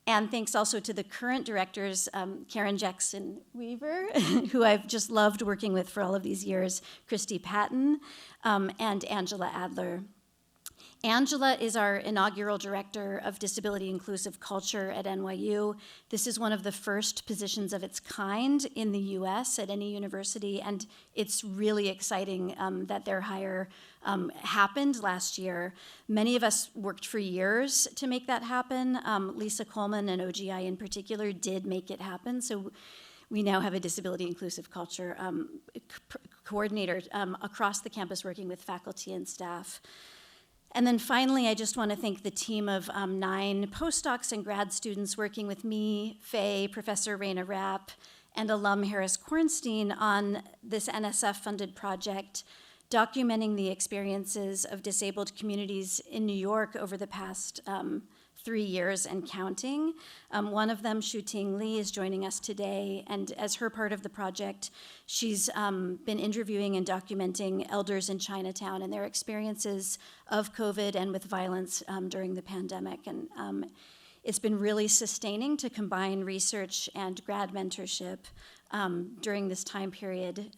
And thanks also to the current directors, Karen Jackson-Weaver, who I've just loved working with for all of these years, Christy Patton, and Angela Adler. Angela is our inaugural director of Disability Inclusive Culture at NYU. This is one of the first positions of its kind in the US at any university, and it's really exciting that their hire happened last year. Many of us worked for years to make that happen. Lisa Coleman and OGI in particular did make it happen. So we now have a disability inclusive culture coordinator across the campus working with faculty and staff. And then finally, I just want to thank the team of 9 postdocs and grad students working with me, Faye, Professor Raina Rapp, and alum Harris Kornstein on this NSF-funded project, documenting the experiences of disabled communities in New York over the past 3 years and counting. One of them, Shu-Ting Lee, is joining us today, and as her part of the project, she's been interviewing and documenting elders in Chinatown and their experiences of COVID and with violence during the pandemic. And it's been really sustaining to combine research and grad mentorship during this time period.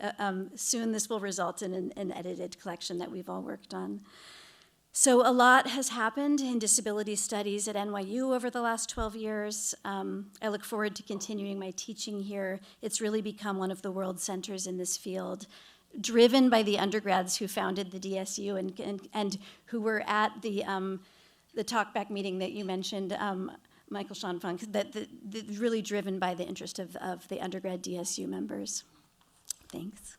Soon this will result in an edited collection that we've all worked on. So a lot has happened in disability studies at NYU over the last 12 years. I look forward to continuing my teaching here. It's really become one of the world centers in this field, driven by the undergrads who founded the DSU and who were at the talkback meeting that you mentioned, Michael Schonfunk, that really driven by the interest of the undergrad DSU members. Thanks.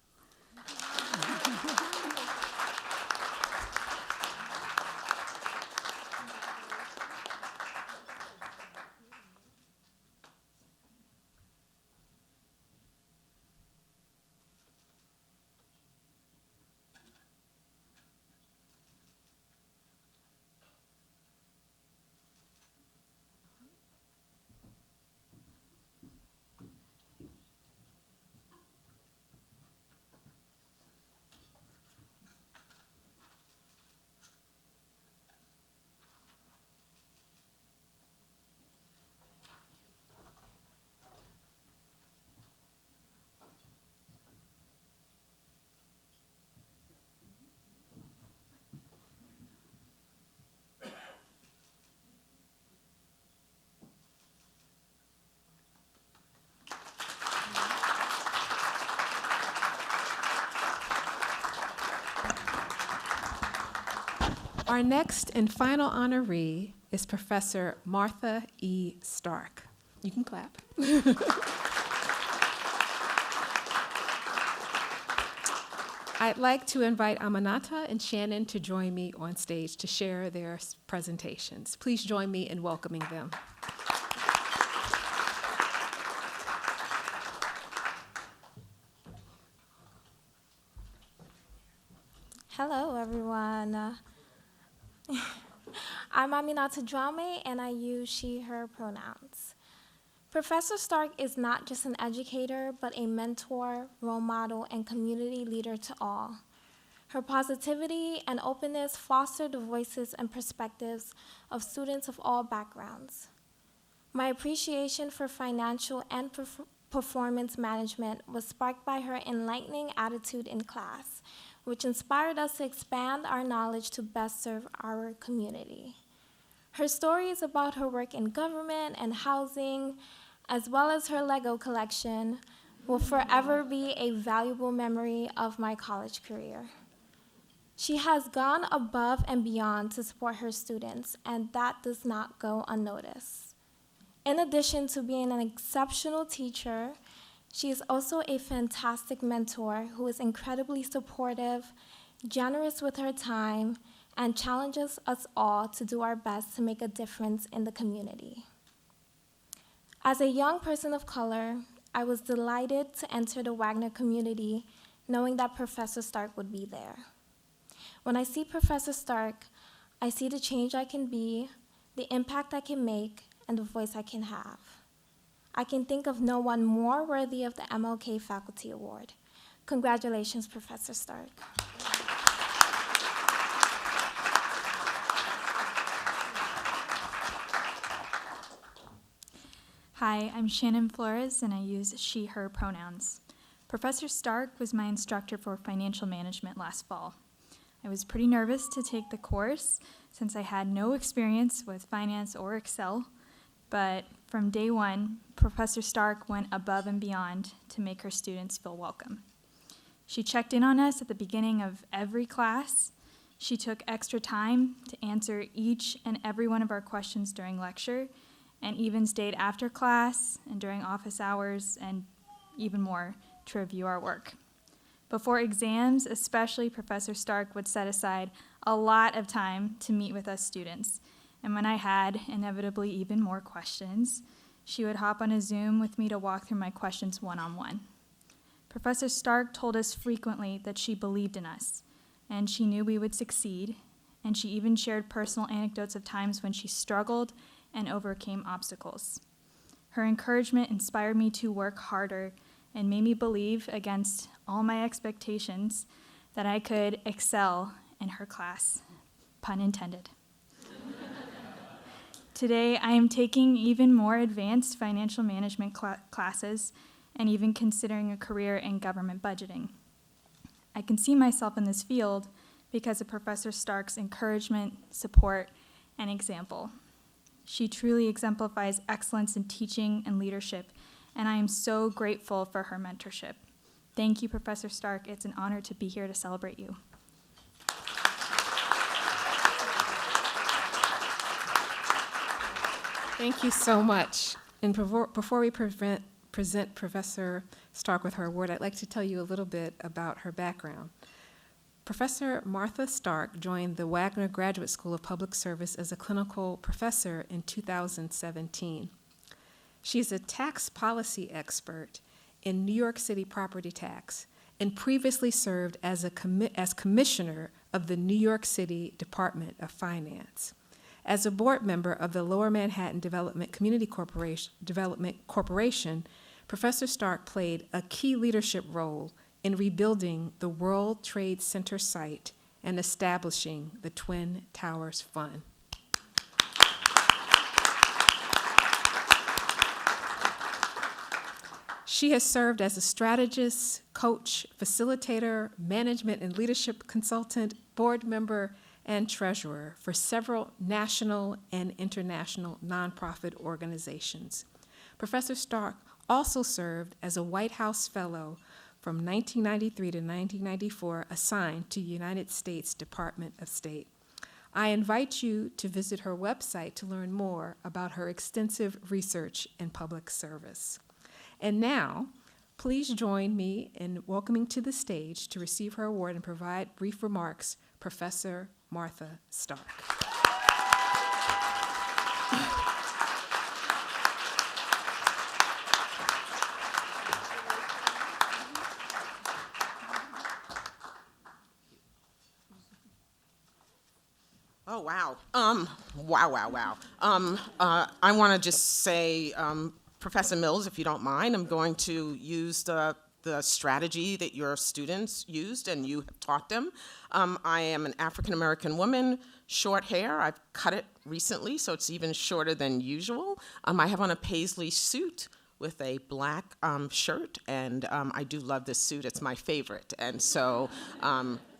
Our next and final honoree is Professor Martha E. Stark. You can clap. I'd like to invite Aminata and Shannon to join me on stage to share their presentations. Please join me in welcoming them. Hello, everyone. I'm Aminata Drame, and I use she, her pronouns. Professor Stark is not just an educator, but a mentor, role model, and community leader to all. Her positivity and openness foster the voices and perspectives of students of all backgrounds. My appreciation for financial and performance management was sparked by her enlightening attitude in class, which inspired us to expand our knowledge to best serve our community. Her stories about her work in government and housing, as well as her Lego collection, will forever be a valuable memory of my college career. She has gone above and beyond to support her students, and that does not go unnoticed. In addition to being an exceptional teacher, she is also a fantastic mentor who is incredibly supportive, generous with her time, and challenges us all to do our best to make a difference in the community. As a young person of color, I was delighted to enter the Wagner community knowing that Professor Stark would be there. When I see Professor Stark, I see the change I can be, the impact I can make, and the voice I can have. I can think of no one more worthy of the MLK Faculty Award. Congratulations, Professor Stark. Hi, I'm Shannon Flores, and I use she, her pronouns. Professor Stark was my instructor for financial management last fall. I was pretty nervous to take the course since I had no experience with finance or Excel, but from day one, Professor Stark went above and beyond to make her students feel welcome. She checked in on us at the beginning of every class. She took extra time to answer each and every one of our questions during lecture, and even stayed after class and during office hours and even more to review our work. Before exams, especially Professor Stark would set aside a lot of time to meet with us students. And when I had inevitably even more questions, she would hop on a Zoom with me to walk through my questions one-on-one. Professor Stark told us frequently that she believed in us, and she knew we would succeed, and she even shared personal anecdotes of times when she struggled and overcame obstacles. Her encouragement inspired me to work harder and made me believe, against all my expectations, that I could excel in her class, pun intended. Today, I am taking even more advanced financial management classes and even considering a career in government budgeting. I can see myself in this field because of Professor Stark's encouragement, support, and example. She truly exemplifies excellence in teaching and leadership, and I am so grateful for her mentorship. Thank you, Professor Stark. It's an honor to be here to celebrate you. Thank you so much. And before we present Professor Stark with her award, I'd like to tell you a little bit about her background. Professor Martha Stark joined the Wagner Graduate School of Public Service as a clinical professor in 2017. She's a tax policy expert in New York City property tax and previously served as commissioner of the New York City Department of Finance. As a board member of the Lower Manhattan Development Corporation, Professor Stark played a key leadership role in rebuilding the World Trade Center site and establishing the Twin Towers Fund. She has served as a strategist, coach, facilitator, management and leadership consultant, board member, and treasurer for several national and international nonprofit organizations. Professor Stark also served as a White House Fellow from 1993 to 1994, assigned to the United States Department of State. I invite you to visit her website to learn more about her extensive research in public service. And now, please join me in welcoming to the stage to receive her award and provide brief remarks, Professor Martha Stark. Oh, wow. Wow. I want to just say, Professor Mills, if you don't mind, I'm going to use the strategy that your students used and you have taught them. I am an African-American woman, short hair. I've cut it recently, so it's even shorter than usual. I have on a paisley suit with a black shirt, and I do love this suit. It's my favorite, and so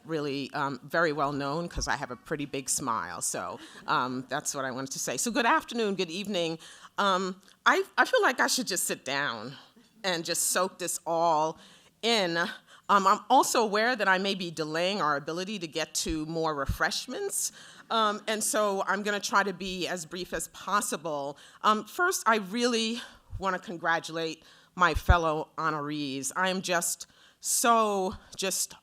really very well known because I have a pretty big smile. So that's what I wanted to say. So good afternoon, good evening. I feel like I should just sit down and just soak this all in. I'm also aware that I may be delaying our ability to get to more refreshments. And so I'm going to try to be as brief as possible. First, I really want to congratulate my fellow honorees. I am just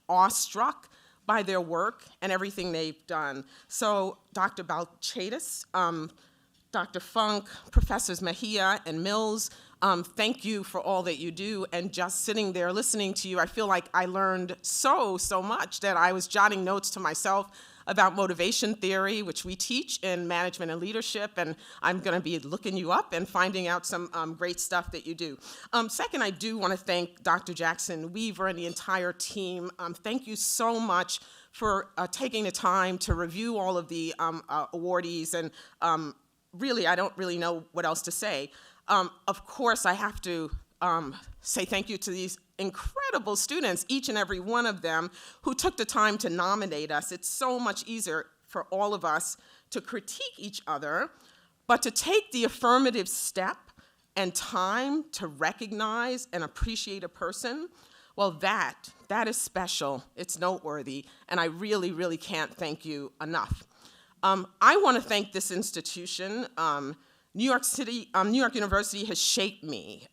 awestruck by their work and everything they've done. So Dr. Balchaitis, Dr. Funk, Professors Mejia and Mills, thank you for all that you do. And just sitting there listening to you, I feel like I learned so much that I was jotting notes to myself about motivation theory, which we teach in management and leadership, and I'm going to be looking you up and finding out some great stuff that you do. Second, I do want to thank Dr. Jackson Weaver and the entire team. Thank you so much for taking the time to review all of the awardees, and really, I don't really know what else to say. Of course, I have to say thank you to these incredible students, each and every one of them, who took the time to nominate us. It's so much easier for all of us to critique each other, but to take the affirmative step and time to recognize and appreciate a person, well, that is special. It's noteworthy, and I really can't thank you enough. I want to thank this institution, New York University has shaped me.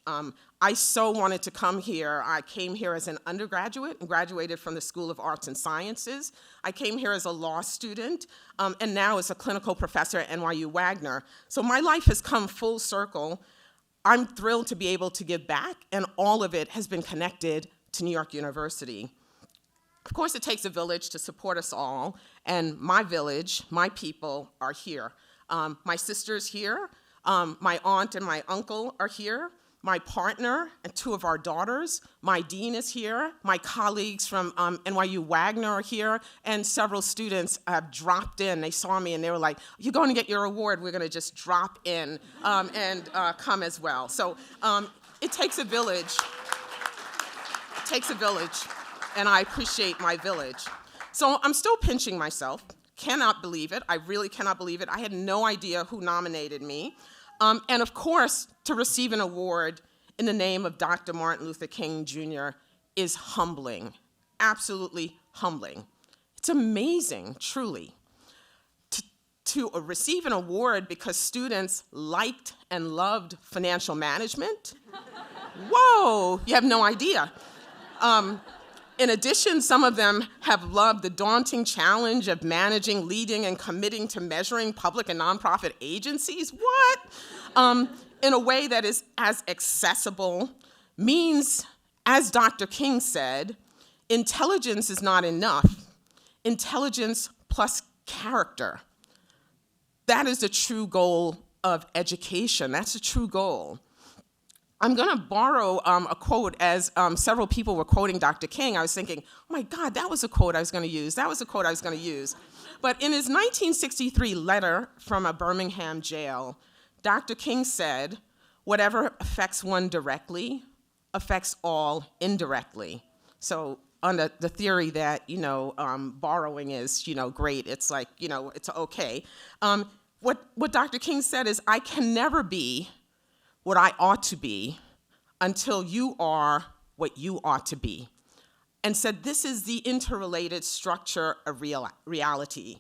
I so wanted to come here. I came here as an undergraduate and graduated from the School of Arts and Sciences. I came here as a law student, and now as a clinical professor at NYU Wagner. So my life has come full circle. I'm thrilled to be able to give back, and all of it has been connected to New York University. Of course, it takes a village to support us all, and my village, my people, are here. My sister's here. My aunt and my uncle are here. My partner and two of our daughters. My dean is here. My colleagues from NYU Wagner are here. And several students have dropped in. They saw me and they were like, "You're going to get your award. We're going to just drop in and come as well." So it takes a village. It takes a village. And I appreciate my village. So I'm still pinching myself. Cannot believe it. I really cannot believe it. I had no idea who nominated me. And of course, to receive an award in the name of Dr. Martin Luther King Jr. is humbling, absolutely humbling. It's amazing, truly. To receive an award because students liked and loved financial management? Whoa, you have no idea. In addition, some of them have loved the daunting challenge of managing, leading, and committing to measuring public and nonprofit agencies. What? In a way that is as accessible, means, as Dr. King said, intelligence is not enough. Intelligence plus character. That is the true goal of education. That's the true goal. I'm going to borrow a quote as several people were quoting Dr. King. I was thinking, oh my God, that was a quote I was going to use. That was a quote I was going to use. But in his 1963 letter from a Birmingham jail, Dr. King said, "Whatever affects one directly affects all indirectly." So on the theory that, borrowing is, great, it's like, it's okay. What Dr. King said is, I can never be what I ought to be until you are what you ought to be. And said this is the interrelated structure of reality.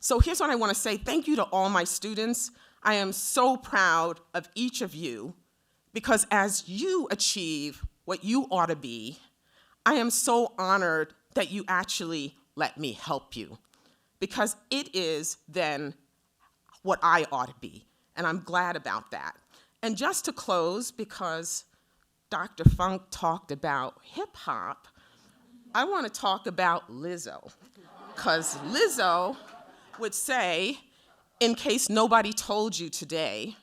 So here's what I want to say. Thank you to all my students. I am so proud of each of you because as you achieve what you ought to be, I am so honored that you actually let me help you because it is then what I ought to be. And I'm glad about that. And just to close, because Dr. Funk talked about hip hop, I want to talk about Lizzo. Because Lizzo would say, in case nobody told you today,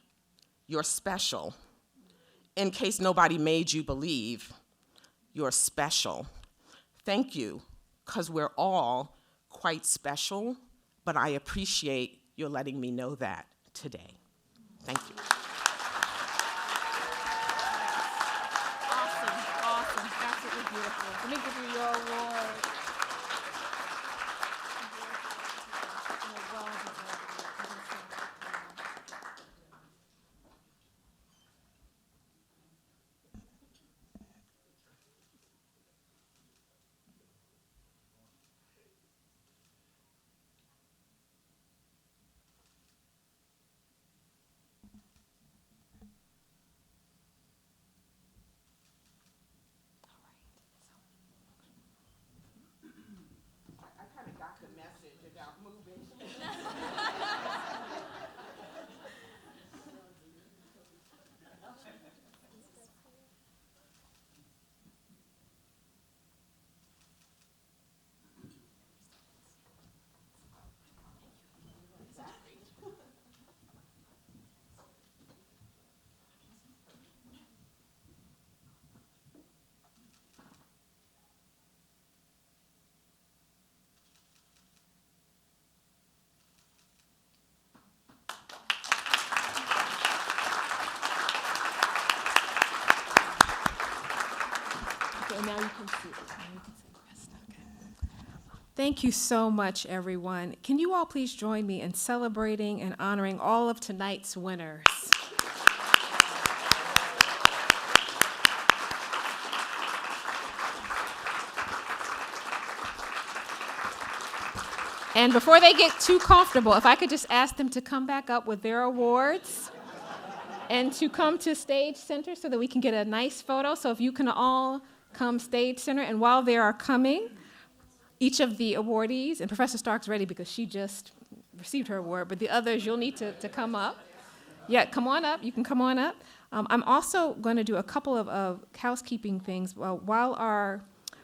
you're special. In case nobody made you believe, you're special. Thank you, because we're all quite special, but I appreciate your letting me know that today. Thank you. Awesome, absolutely beautiful. Let me give you your award. Now you can see it. Thank you so much, everyone. Can you all please join me in celebrating and honoring all of tonight's winners? And before they get too comfortable, if I could just ask them to come back up with their awards. and to come to stage center so that we can get a nice photo. So if you can all come stage center, and while they are coming, each of the awardees, and Professor Stark's ready because she just received her award, but the others, you'll need to come up. Yeah, come on up. You can come on up. I'm also going to do a couple of housekeeping things. While our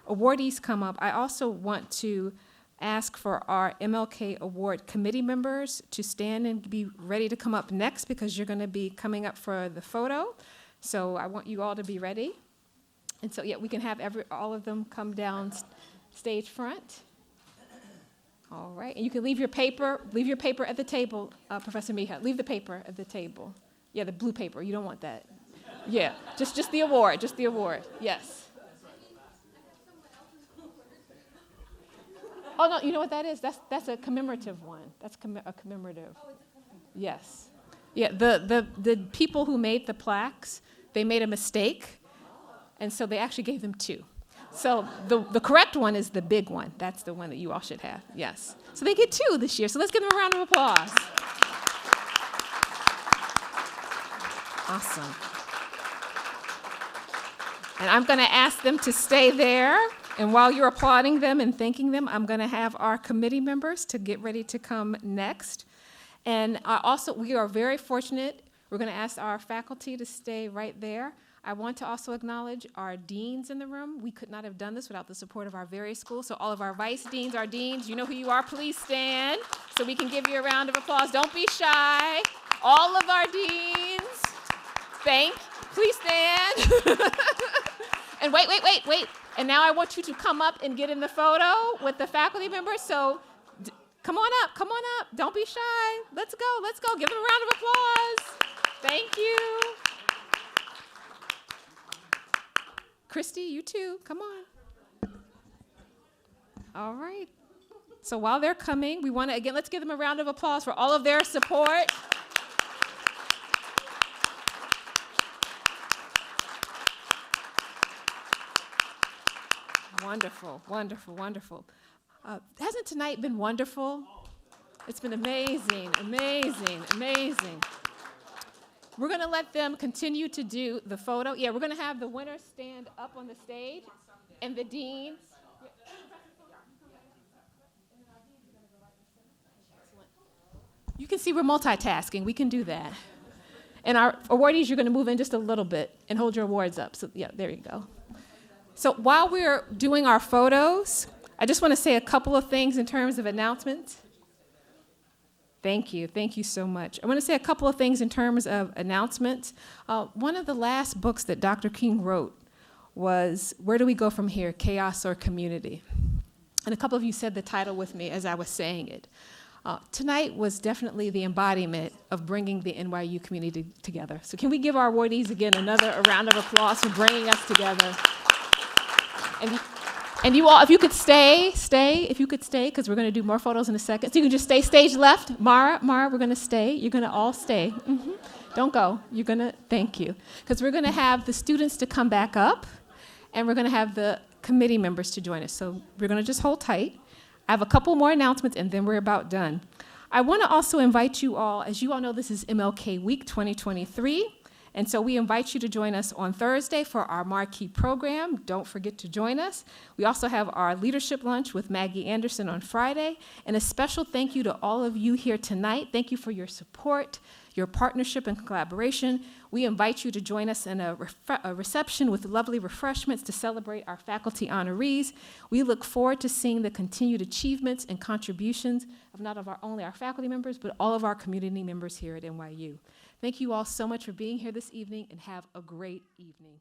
awardees come up, I also want to ask for our MLK Award committee members to stand and be ready to come up next because you're going to be coming up for the photo. So I want you all to be ready. And so, yeah, we can have all of them come down stage front. All right, and you can leave your paper at the table, Professor Miha. Leave the paper at the table. Yeah, the blue paper. You don't want that. Yeah, just the award. Just the award. Yes. Oh no, you know what that is? That's a commemorative one. That's a commemorative. Yes. Yeah. The people who made the plaques, they made a mistake, and so they actually gave them two. So the correct one is the big one. That's the one that you all should have. Yes. So they get two this year. So let's give them a round of applause. Awesome. And I'm going to ask them to stay there. And while you're applauding them and thanking them, I'm going to have our committee members to get ready to come next. And also, we are very fortunate. We're going to ask our faculty to stay right there. I want to also acknowledge our deans in the room. We could not have done this without the support of our various schools. So all of our vice deans, our deans, you know who you are, please stand so we can give you a round of applause. Don't be shy. All of our deans, please stand. And wait. And now I want you to come up and get in the photo with the faculty members. So come on up. Don't be shy. Let's go. Give them a round of applause. Thank you. Christy, you too. Come on. All right. So while they're coming, we want to, again, let's give them a round of applause for all of their support. Wonderful. Hasn't tonight been wonderful? It's been amazing. We're going to let them continue to do the photo. Yeah, we're going to have the winners stand up on the stage and the deans. You can see we're multitasking. We can do that. And our awardees, you're going to move in just a little bit and hold your awards up. So, yeah, there you go. So while we're doing our photos, I just want to say a couple of things in terms of announcements. Thank you so much. I want to say a couple of things in terms of announcements. One of the last books that Dr. King wrote was Where Do We Go From Here, Chaos or Community? And a couple of you said the title with me as I was saying it. Tonight was definitely the embodiment of bringing the NYU community together. So can we give our awardees again a round of applause for bringing us together? And you all, if you could stay, because we're going to do more photos in a second. So you can just stay stage left. Mara, we're going to stay. You're going to all stay. Don't go. Thank you. Because we're going to have the students to come back up, and we're going to have the committee members to join us. So we're going to just hold tight. I have a couple more announcements, and then we're about done. I want to also invite you all, as you all know, this is MLK Week 2023. And so we invite you to join us on Thursday for our marquee program. Don't forget to join us. We also have our leadership lunch with Maggie Anderson on Friday. And a special thank you to all of you here tonight. Thank you for your support, your partnership and collaboration. We invite you to join us in a reception with lovely refreshments to celebrate our faculty honorees. We look forward to seeing the continued achievements and contributions of not only our faculty members, but all of our community members here at NYU. Thank you all so much for being here this evening, and have a great evening.